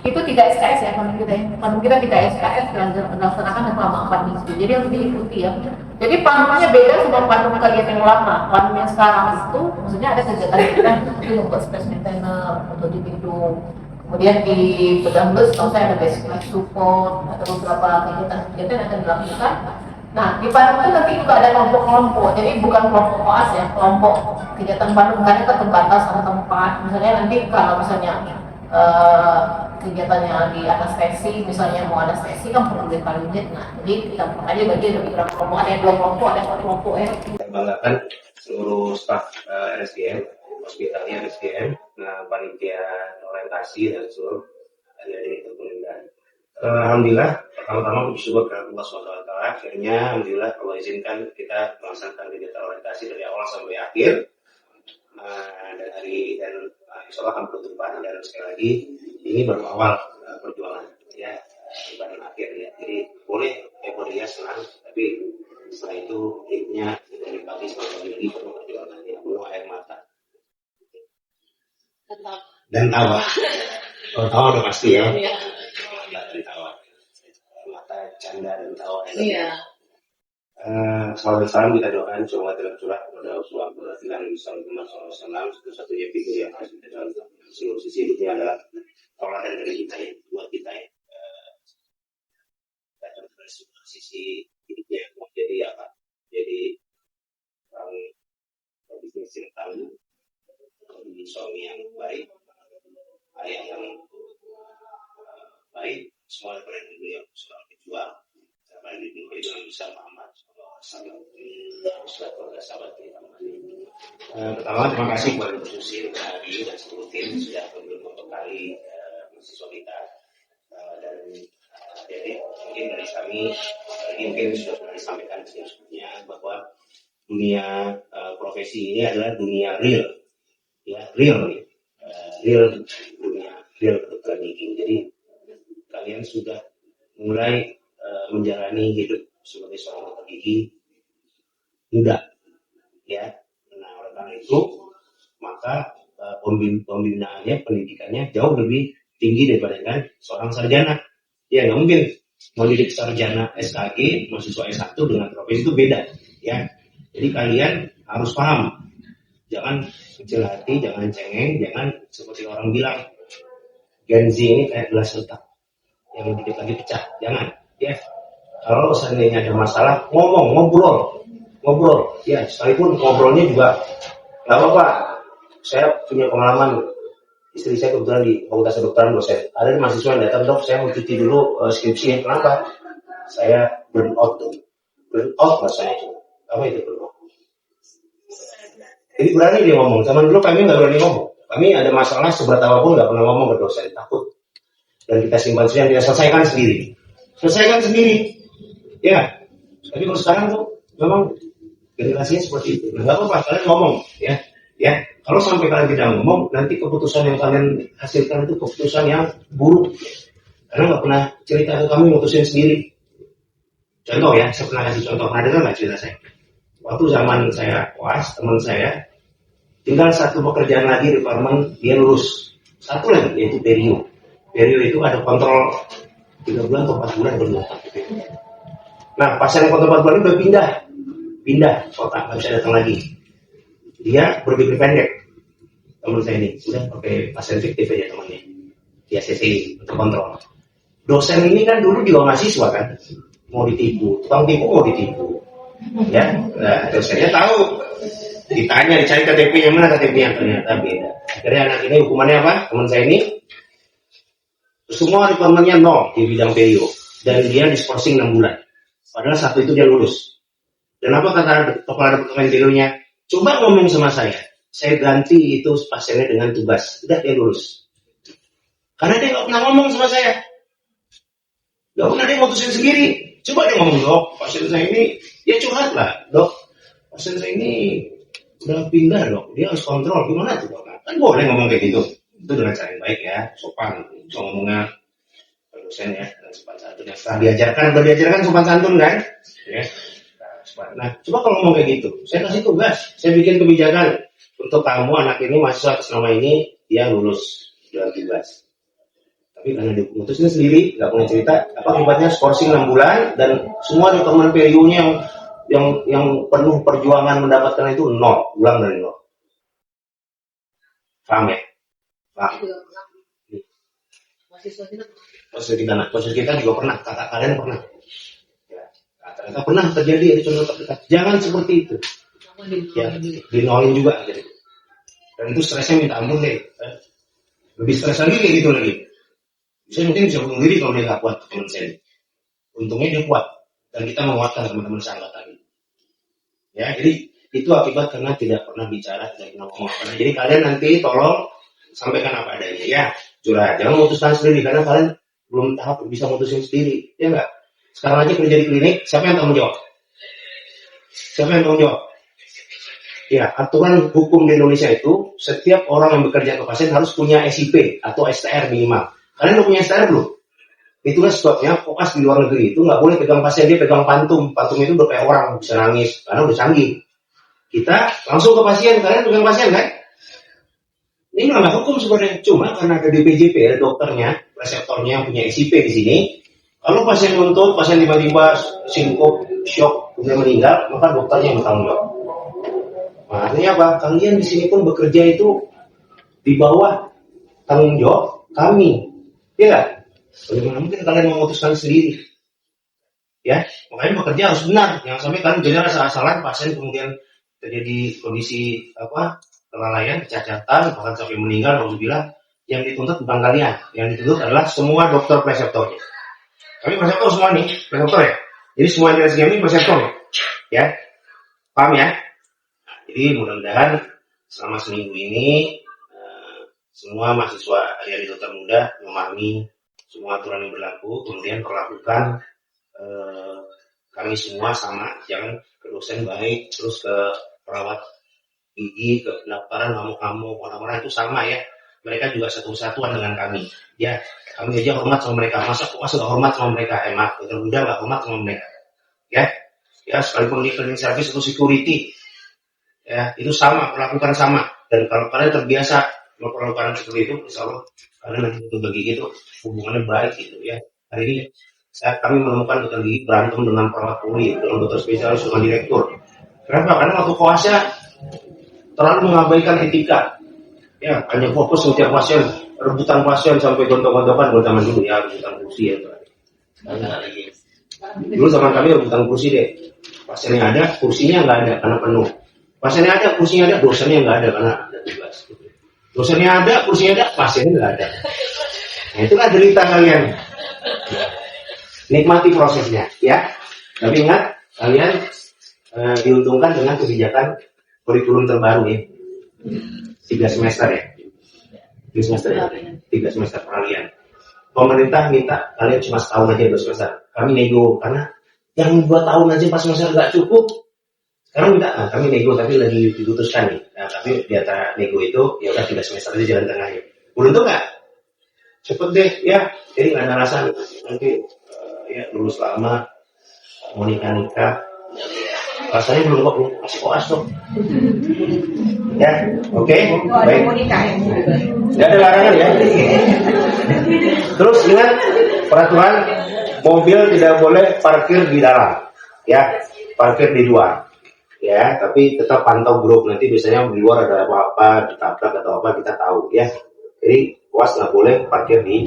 itu 3 SKS ya, kalau kita 3 SKS dilaksanakan selama 4 minggu. Jadi harus diikuti ya. Jadi panumnya beda sama panum kalian yang lama. Panum yang sekarang itu maksudnya ada kegiatan kita seperti membuat space maintainer atau di Bidung. Kemudian di Bedambes, kalau saya ada basic life support atau beberapa kegiatan yang akan dilakukan. Nah, di Bandung itu nanti juga ada kelompok-kelompok, jadi bukan kelompok koas ya, kelompok kegiatan Bandung karena itu terbatas sama tempat. Misalnya nanti kalau misalnya kegiatannya di anestesi, misalnya mau anestesi kan perlu berapa unit. Nah, jadi kita aja bagi dari beberapa kelompok, ada 2 kelompok, ada 4 kelompok ya. Saya banggakan seluruh staf RSDM, hospitalnya RSDM, panitia orientasi dan seluruh adik-adik kepolisian. Alhamdulillah, pertama-tama bersyukur kepada Allah SWT. Akhirnya, alhamdulillah Allah izinkan kita melaksanakan kegiatan orientasi dari awal sampai akhir. Dan insya Allah akan berubah. Dan sekali lagi, ini baru awal perjuangan ya, bukan akhir ya. Jadi boleh euforia senang, tapi setelah itu hidupnya dari pagi sampai pagi penuh perjuangannya, penuh air mata. Dan tawa. Kalau tawa udah pasti ya. canda dan tawa. Iya. Salam dan salam kita doakan semoga tercurah pada Rasulullah Nabi SAW. Satu-satunya figur yang harus kita dalam seluruh sisi hidupnya adalah tauladan dari kita ya, buat kita ya. Dari sisi hidupnya mau jadi apa? Jadi orang bisnis yang tahu, suami yang baik, ayah yang baik, semua daripada beliau seorang pejuang. Karena di dunia yang bisa Muhammad pertama terima kasih kepada Bu Susi tadi dan seluruh tim sudah beberapa kali mahasiswa kita dan jadi mungkin dari kami mungkin sudah pernah disampaikan sebelumnya bahwa dunia profesi ini adalah dunia real ya real dunia real kedokteran ini. Jadi kalian sudah mulai menjalani hidup sebagai seorang dokter gigi muda ya. Nah oleh karena itu maka pembinaannya pendidikannya jauh lebih tinggi daripada dengan seorang sarjana ya. Nggak mungkin mau didik sarjana SKG mahasiswa S1 dengan profesi itu beda ya. Jadi kalian harus paham, jangan kecil hati, jangan cengeng, jangan seperti orang bilang Gen Z ini kayak gelas retak yang dikit lagi pecah, jangan ya. Kalau seandainya ada masalah, ngobrol, ya sekalipun ngobrolnya juga nggak apa-apa. Saya punya pengalaman, istri saya kebetulan di Fakultas Kedokteran dosen. Ada mahasiswa yang datang, dok, saya mau cuti dulu skripsi. Kenapa? Saya burn out rasanya itu. Apa itu burn out? Jadi berani dia ngomong. Zaman dulu kami nggak berani ngomong. Kami ada masalah seberat apapun nggak pernah ngomong ke dosen, takut. Dan kita simpan sendiri, kita selesaikan sendiri. Ya, tapi kalau sekarang tuh memang generasinya seperti itu. Nah, nggak apa-apa, kalian ngomong, ya. Kalau sampai kalian tidak ngomong, nanti keputusan yang kalian hasilkan itu keputusan yang buruk. Karena nggak pernah cerita ke kami mutusin sendiri. Contoh ya, saya pernah kasih contoh. Pernah dengar nggak cerita saya? Waktu zaman saya koas, teman saya tinggal satu pekerjaan lagi di departemen, dia lulus. Satu lagi, yaitu perio. Perio itu ada kontrol 3 bulan atau 4 bulan berdua. Nah, pasien kontrol 4 bulan itu udah pindah kota, nggak bisa datang lagi. Dia berpikir pendek. Teman saya ini udah pakai pasien fiktif aja temannya. Dia CCI untuk kontrol. Dosen ini kan dulu juga mahasiswa kan, mau ditipu, tukang tipu mau ditipu. Ya, nah, dosennya tahu. Ditanya, dicari KTP-nya mana, KTP-nya ternyata beda. Akhirnya anak ini hukumannya apa? Teman saya ini semua requirement-nya 0 di bidang perio dan dia diskorsing 6 bulan. Padahal satu itu dia lulus. Dan apa kata kepala departemen perio-nya? Coba ngomong sama saya ganti itu pasiennya dengan tugas. Udah dia lulus. Karena dia nggak pernah ngomong sama saya. Nggak pernah dia mutusin sendiri. Coba dia ngomong, dok, pasien saya ini, ya curhat lah, dok, pasien saya ini udah pindah dok, dia harus kontrol, gimana tuh dok? Kan boleh ngomong kayak gitu. Itu dengan cara yang baik ya, sopan. So ngomongnya dosen ya, dan sopan santun. Yang setelah diajarkan sopan santun kan? Ya. Nah, coba kalau ngomong kayak gitu, saya kasih tugas, saya bikin kebijakan untuk kamu anak ini mahasiswa atas nama ini, dia lulus dengan tugas. Tapi karena dia putusin sendiri, nggak punya cerita, apa akibatnya skorsing 6 bulan dan semua teman perionya yang penuh perjuangan mendapatkan itu 0, ulang dari 0. Paham ya? Paham. Mahasiswa kita juga pernah, kakak kalian pernah. Ya, ternyata pernah terjadi di contoh terdekat. Jangan seperti itu. Ya, dinolin juga. Gitu. Dan itu stresnya minta ampun deh. Lebih stres lagi kayak gitu lagi. Saya mungkin bisa bunuh diri kalau dia nggak kuat teman saya. Untungnya dia kuat dan kita menguatkan teman-teman seangkatan. Ya, jadi itu akibat karena tidak pernah bicara, tidak pernah ngomong apa. Jadi kalian nanti tolong sampaikan apa adanya ya. Curhat, jangan memutuskan sendiri karena kalian belum tahap bisa memutuskan sendiri, ya enggak? Sekarang aja kerja di klinik, siapa yang tanggung jawab? Ya, aturan hukum di Indonesia itu setiap orang yang bekerja ke pasien harus punya SIP atau STR minimal. Kalian udah punya STR belum? Itulah sebabnya koas di luar negeri itu nggak boleh pegang pasien, dia pegang pantung. Pantung itu udah kayak orang, bisa nangis, karena udah canggih. Kita langsung ke pasien, kalian pegang pasien kan? Ini melanggar hukum sebenarnya. Cuma karena ada DPJP, ada dokternya, reseptornya yang punya SIP di sini, Kalau pasien nuntut, pasien tiba-tiba sinkop, shock, kemudian meninggal, maka dokternya yang bertanggung jawab. Nah, artinya apa? Kalian di sini pun bekerja itu di bawah tanggung jawab kami, ya nggak? Bagaimana mungkin kalian memutuskan sendiri? Ya, makanya bekerja harus benar. Jangan sampai kalian bekerja asal-asalan, pasien kemudian terjadi kondisi kelalaian, kecacatan, bahkan sampai meninggal. Alhamdulillah, yang dituntut bukan kalian, yang dituntut adalah semua dokter preseptornya. Kami preseptor semua nih, preseptor ya. Jadi semua yang di ini preseptor ya, paham ya? Jadi mudah-mudahan selama seminggu ini semua mahasiswa dari dokter muda memahami semua aturan yang berlaku, kemudian perlakukan kami semua sama, jangan ke dosen baik, terus ke perawat gigi, ke pendaftaran kamu orang-orang itu sama ya. Mereka juga satu kesatuan dengan kami. Ya, kami aja hormat sama mereka. Masa kok nggak hormat sama mereka? Maaf, dokter muda nggak hormat sama mereka. Ya, sekalipun di cleaning service atau security, ya itu sama, perlakukan sama. Dan kalau kalian terbiasa melakukan seperti itu, insya Allah kalian nanti dokter gigi itu hubungannya baik gitu ya. Hari ini kami menemukan dokter gigi berantem dengan perawat poli, dengan dokter spesialis, dengan direktur. Kenapa? Karena waktu koasnya terlalu mengabaikan etika. Ya, hanya fokus setiap pasien, rebutan pasien sampai gontok-gontokan. Kalau zaman dulu ya, rebutan kursi ya. Dulu zaman kami rebutan kursi deh. Pasiennya ada, kursinya nggak ada karena penuh. Pasiennya ada, kursinya ada, dosennya nggak ada karena ada tugas. Dosennya ada, kursinya ada, pasiennya nggak ada. Nah, itulah derita kalian. Nikmati prosesnya, ya. Tapi ingat, kalian diuntungkan dengan kebijakan kurikulum terbaru ya. 3 semester ya. 3 semester ya. 3 semester peralihan. Pemerintah minta kalian cuma setahun aja 2 semester. Kami nego karena yang 2 tahun aja pas semester nggak cukup. Sekarang minta, kami nego tapi lagi diputuskan nih. Nah, tapi di antara nego itu ya udah 3 semester aja jalan tengahnya. Beruntung nggak? Cepet deh ya. Jadi nggak ada alasan nanti ya lulus lama mau nikah. Rasanya belum kok masih koas tuh. Ya, oke, baik. Tidak ada larangan ya. Terus ingat peraturan mobil tidak boleh parkir di dalam, ya, parkir di luar, ya. Tapi tetap pantau grup. Nanti biasanya di luar ada apa-apa, ditabrak atau apa kita tahu, ya. Jadi koas nggak boleh parkir di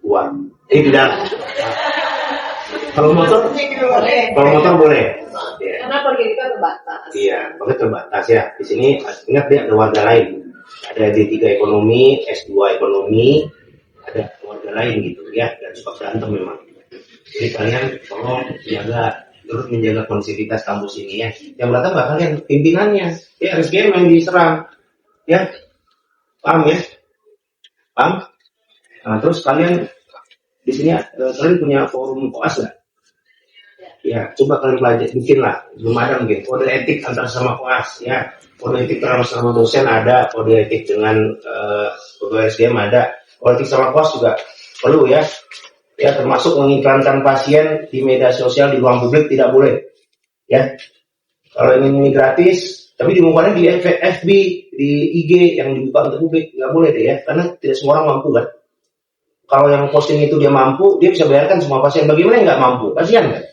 luar, di dalam. Kalau motor boleh. Ya. Karena pergi kita terbatas. Iya, pakai terbatas ya. Di sini ingat dia ada warga lain. Ada D3 ekonomi, S2 ekonomi, ada warga lain gitu ya. Dan suka berantem memang. Jadi kalian tolong terus menjaga konsivitas kampus ini ya. Yang berantem nggak kalian, pimpinannya. Ya RSGM yang diserang. Ya, paham ya? Paham? Nah, terus kalian di sini kalian punya forum koas nggak? Ya, coba kalian pelajari, bikinlah, belum ada mungkin kode etik antar sama koas, ya, kode etik terhadap sama dosen ada, kode etik dengan kode SDM ada, kode etik sama koas juga perlu ya, termasuk mengiklankan pasien di media sosial di ruang publik tidak boleh, ya, kalau ingin ini gratis, tapi diumumkannya di FB, di IG yang dibuka untuk publik nggak boleh deh ya, karena tidak semua orang mampu kan. Kalau yang posting itu dia mampu, dia bisa bayarkan semua pasien. Bagaimana yang nggak mampu? Kasihan kan?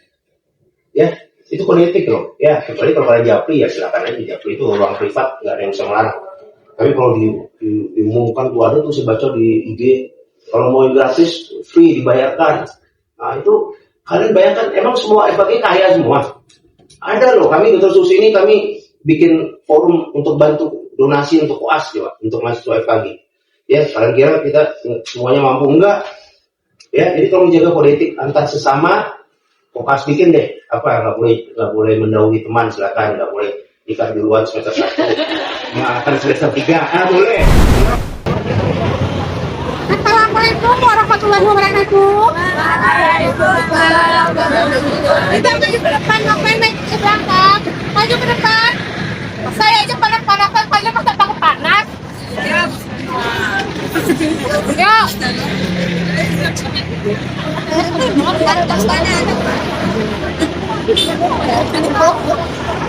Ya, itu kode etik loh. Ya, kecuali kalau kalian japri ya silakan aja. Japri itu ruang privat, nggak ada yang bisa melarang. Tapi kalau diumumkan tuh ada tuh saya baca di IG, kalau mau gratis free dibayarkan. Nah itu kalian bayangkan, emang semua FKG kaya semua? Ada loh, kami Dr. Susi ini kami bikin forum untuk bantu donasi untuk koas coba, untuk mahasiswa FKG. Ya, kalian kira kita semuanya mampu enggak? Ya, jadi kalau menjaga kode etik antar sesama, koas bikin deh. Apa nggak boleh mendahului teman, silakan. Nggak boleh nikah duluan semester 1, akan semester 3, boleh. Assalamualaikum warahmatullahi wabarakatuh. Kita maju ke depan, ngapain naik ke belakang? Maju ke depan. Saya aja panas-panasan, kalian masa takut panas? Ya.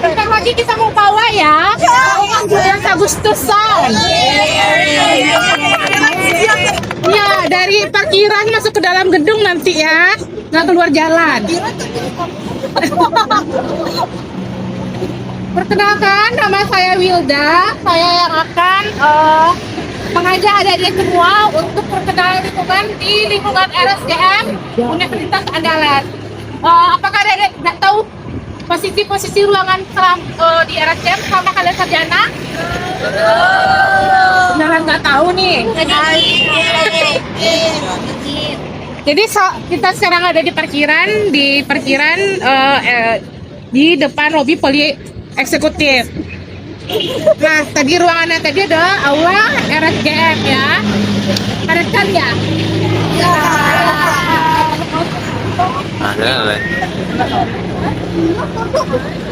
Bentar lagi kita mau bawa ya. Bulan Agustusan. Ya, dari parkiran masuk ke dalam gedung nanti ya. nggak keluar jalan. Perkenalkan, nama saya Wilda. Saya yang akan mengajak adik-adik semua untuk perkenalan lingkungan di lingkungan RSDM Universitas Andalas. Apakah adik-adik tidak tahu posisi ruangan di RSDM sama kalian sarjana? Beneran nggak tahu nih. Jadi kita sekarang ada di parkiran di depan lobi poli eksekutif. Nah, tadi ruangannya tadi adalah aula RSDM ya. Ada kan ya? Ada.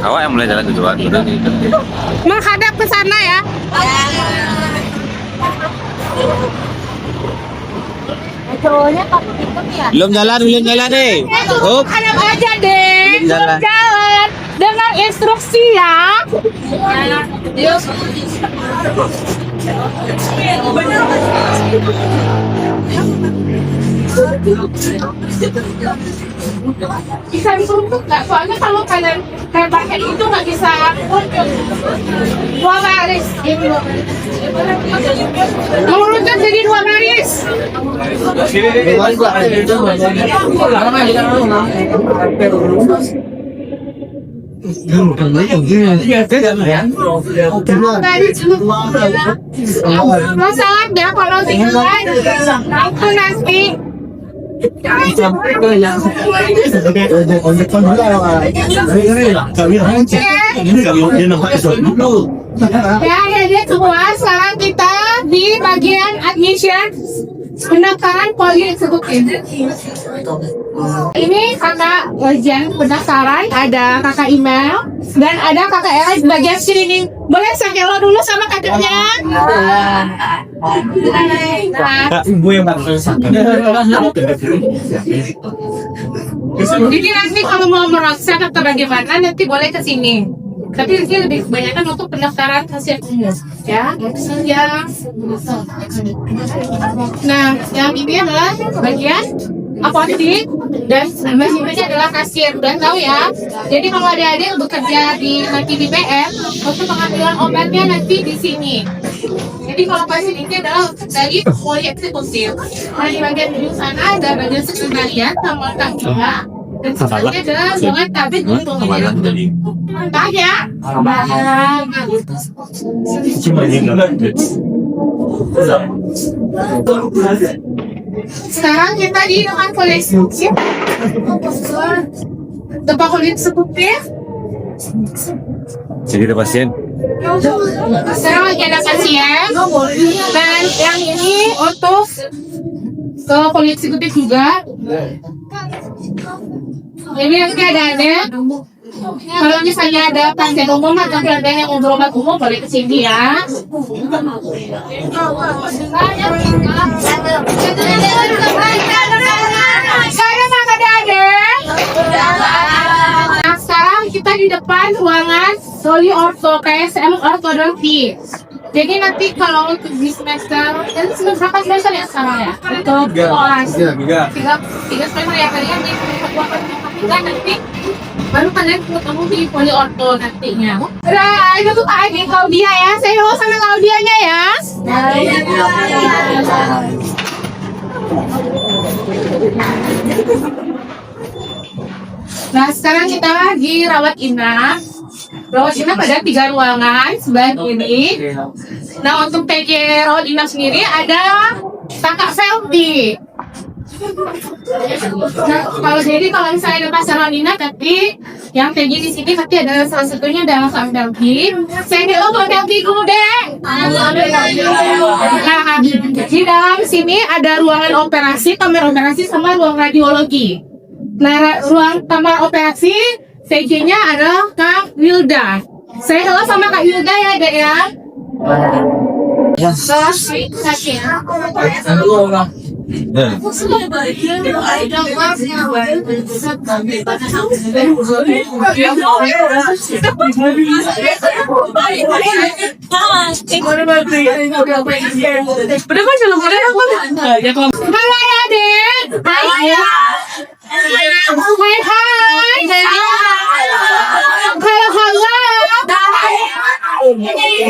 Awak yang mulai jalan duluan. Menghadap ke sana ya. Belum jalan deh. Hadap aja deh. Belum Jalan. Dengan instruksi ya. Bisa dituntut nggak? Soalnya kalau kalian kayak pakai itu nggak bisa dua baris. Menurutnya jadi dua baris. Masalah deh kalau tinggal itu nanti. Ya, jadi semua sekarang kita di bagian admission pendaftaran poli eksekutif. Ini kakak bagian pendaftaran, ada kakak email dan ada kakak Elis bagian screening. Boleh saya hello dulu sama kakaknya? Ibu yang Jadi nanti kalau mau meroksa atau bagaimana nanti boleh ke sini. Tapi ini lebih kebanyakan untuk pendaftaran hasil umum, ya. Nah, yang ini adalah bagian apotek dan ini adalah kasir. Udah tahu ya. Jadi kalau adik-adik bekerja nanti di PM untuk pengambilan obatnya nanti di sini. Jadi kalau pasien ini adalah dari poli eksekutif. Nah, di bagian ujung sana ada bagian sekretariat sama tangga. Dan sebenarnya adalah ruangan tabit untuk entah ya. Sekarang kita di depan poli eksekutif. Depan poli eksekutif. Jadi ada pasien. Sekarang lagi ada pasien. Dan yang ini untuk ke poli eksekutif juga. Jadi nanti ada. Kalau misalnya ada pasien umum atau ada yang mau berobat umum boleh ke sini ya. Nah, sekarang kita di depan ruangan Soli Orto KSM Ortodonti. Jadi nanti kalau untuk di semester, dan berapa semester ya sekarang ya? Untuk tiga semester ya kalian di nanti baru kalian ketemu di poli orto nantinya. Nah, itu tuh Kak Adi, Claudia ya. Saya hello sama Claudianya ya. Nah, sekarang kita lagi rawat inap. Rawat inap ada 3 ruangan sebelah kiri. Nah, untuk PJ rawat inap sendiri ada Kakak Feldi. Nah, kalau misalnya ada pasar rawat inap, tapi yang PJ di sini pasti ada salah satunya adalah Kak Feldi. Saya hello Kak Feldi dulu deh. Nah, di dalam sini ada ruangan operasi, kamar operasi sama ruang radiologi. Nah, ruang kamar operasi VJ-nya adalah Kak Wilda. Saya hello sama Kak Wilda ya, Dek ya. Halo ya, Dek.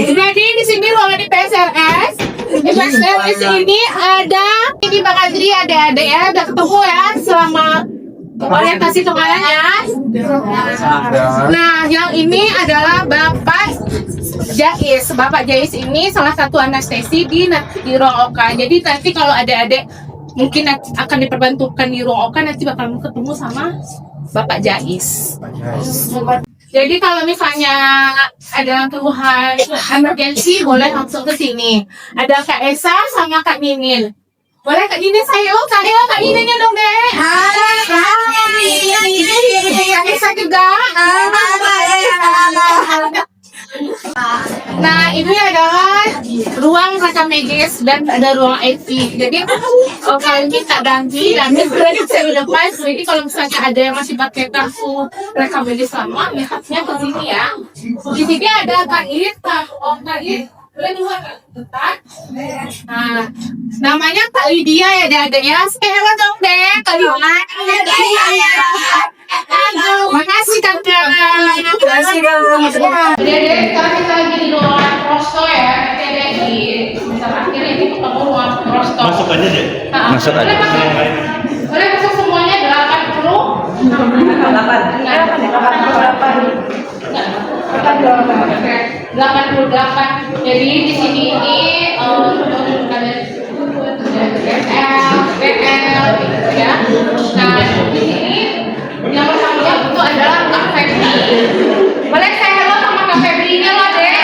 Jadi di sini ruangan di PSRS. Di PSRS ini ada ini Bang Adri, adik-adik ya, udah ketemu ya selama orientasi kemarin ya. Nah, yang ini adalah Bapak Jais. Bapak Jais ini salah satu anestesi di ruang OK. Jadi nanti kalau adik-adik mungkin akan diperbantukan di ruang OK, nanti bakal ketemu sama Bapak Jais. Jadi kalau misalnya ada keluhan emergensi, boleh langsung ke sini. Ada Kak Esa sama Kak Ninin. Boleh Kak Ninin saya, Kak Nininnya dong deh. Kak Esa juga. Nah, ini adalah ruang rekam medis dan ada ruang IT. Jadi kalian minta ganti dan berarti saya lepas. Jadi kalau misalnya ada yang masih pakai kartu rekam medis lama, lihatnya ke sini ya. Di sini ada Kak It, Kak It. Nah, namanya Kak Lydia ya adik-adik ya. Hello dong deh, Kak Lydia. Makasih Tante. Makasih dong. Jadi sekarang kita lagi di ruangan prosto ya. Nanti ada di semester akhir ini ketemu ruangan prosto. Masuk aja deh. Masuk aja. Boleh masuk semuanya 88. Jadi di sini ini ada BL gitu ya. Nah di sini yang pertama itu adalah Kak Febri. Boleh saya halo sama Kak Febri-nya loh deh.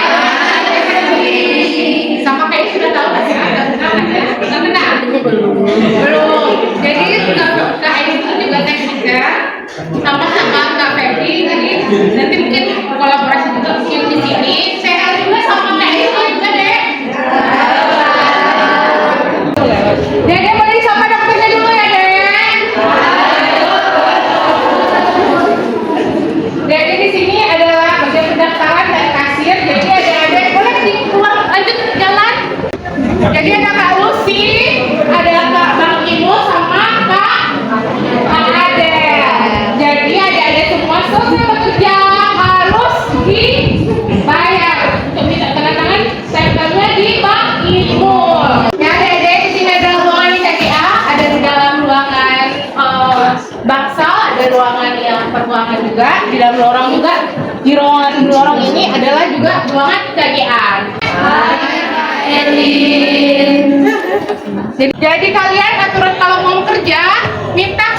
Sama kayak sudah tahu nggak sih? Benar? Belum. Jadi Kak Edi itu juga tekniknya sama Kak Febri. Jadi nanti mungkin kolaborasi juga mungkin di sini. Saya halo juga sama Kak Edi juga deh. Dede boleh sama dokternya dulu ya deh. Jadi di sini adalah bagian pendaftaran dan kasir. Jadi ada boleh keluar lanjut jalan. Jadi ada Kak Lucy, ada Kak Bang Ibu sama Kak Ade. Jadi ada semua selesai bekerja harus dibayar. Untuk minta tanda tangan stempelnya di Bang Ibu. Ya Dede, di sini ada ruangan di TKA, ada di dalam ruangan Baksal, ada ruangan yang perbuangan juga, di dalam lorong juga. Di lorong ini adalah juga ruangan TKA. Jadi kalian aturan kalau mau kerja minta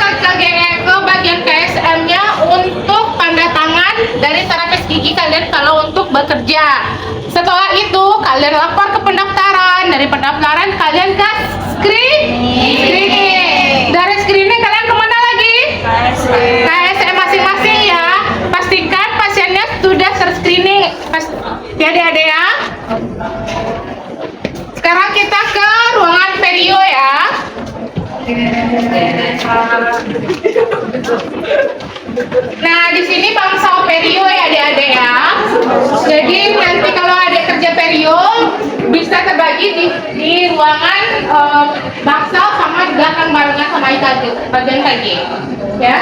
ke bagian KSM-nya untuk tanda tangan dari terapis gigi kalian kalau untuk bekerja. Setelah itu kalian lapor ke pendaftaran. Dari pendaftaran kalian ke screening. Dari screening kalian kemana lagi? KSM masing-masing ya. Pastikan pasiennya sudah terscreening. Ya adik-adik ya. Sekarang kita ke ruangan perio ya. Nah, di sini bangsal perio ya adik-adik ya. Jadi nanti kalau adik kerja perio bisa terbagi di ruangan bangsal sama belakang barengan sama IKG, bagian KG. Ya.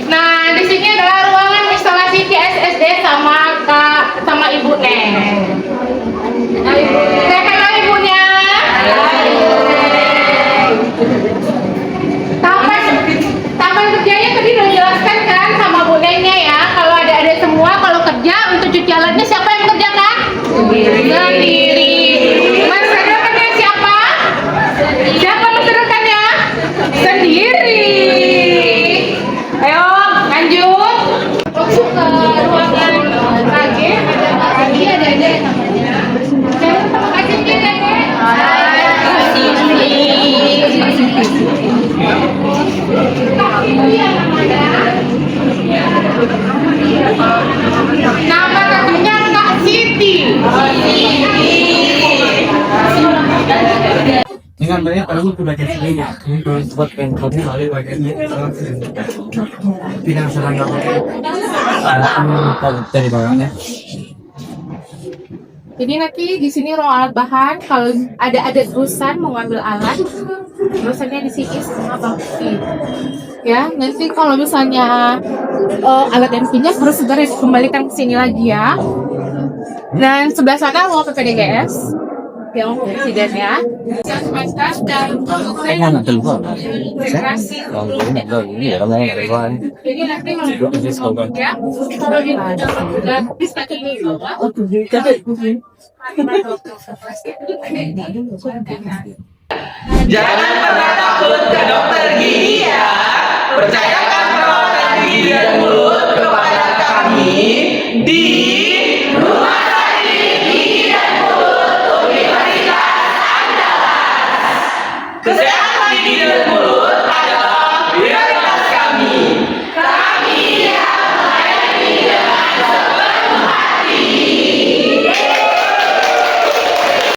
Nah, di sini adalah ruangan instalasi CSSD sama Ibu Neng. Saya halo ibunya. Tahapan kerjanya tadi udah jelaskan kan sama Bu Nengnya ya. Kalau ada semua kalau kerja untuk cuci alatnya siapa yang mengerjakan? Sendiri. Mengerjakannya siapa? Siapa mengerjakannya? Sendiri. Ayo lanjut. Masuk ke ruangan KG. Ada Kak Adi, ada namanya. Saya terima kasih Dede. Nama kakaknya Kak Siti. Dengan banyak kalau sudah jadi ya, ini kalau buat pentonya lalu bagiannya tidak serangga dari bawahnya. Jadi nanti di sini ruang alat bahan, kalau ada terusan mau ngambil alat, terusannya di sini sama bangki. Ya, nanti kalau misalnya alat dan pinnya harus segera dikembalikan ke sini lagi ya. Dan sebelah sana ruang PPDGS yang presidennya, yang semester dan integrasi. Jadi nanti ya, kalau dan bisa Jangan pernah takut ke dokter gigi ya. Percayakan perawatan gigi dan mulut kepada kami di Rumah Sakit Gigi dan Mulut Universitas Andalas. Kesehatan gigi dan mulut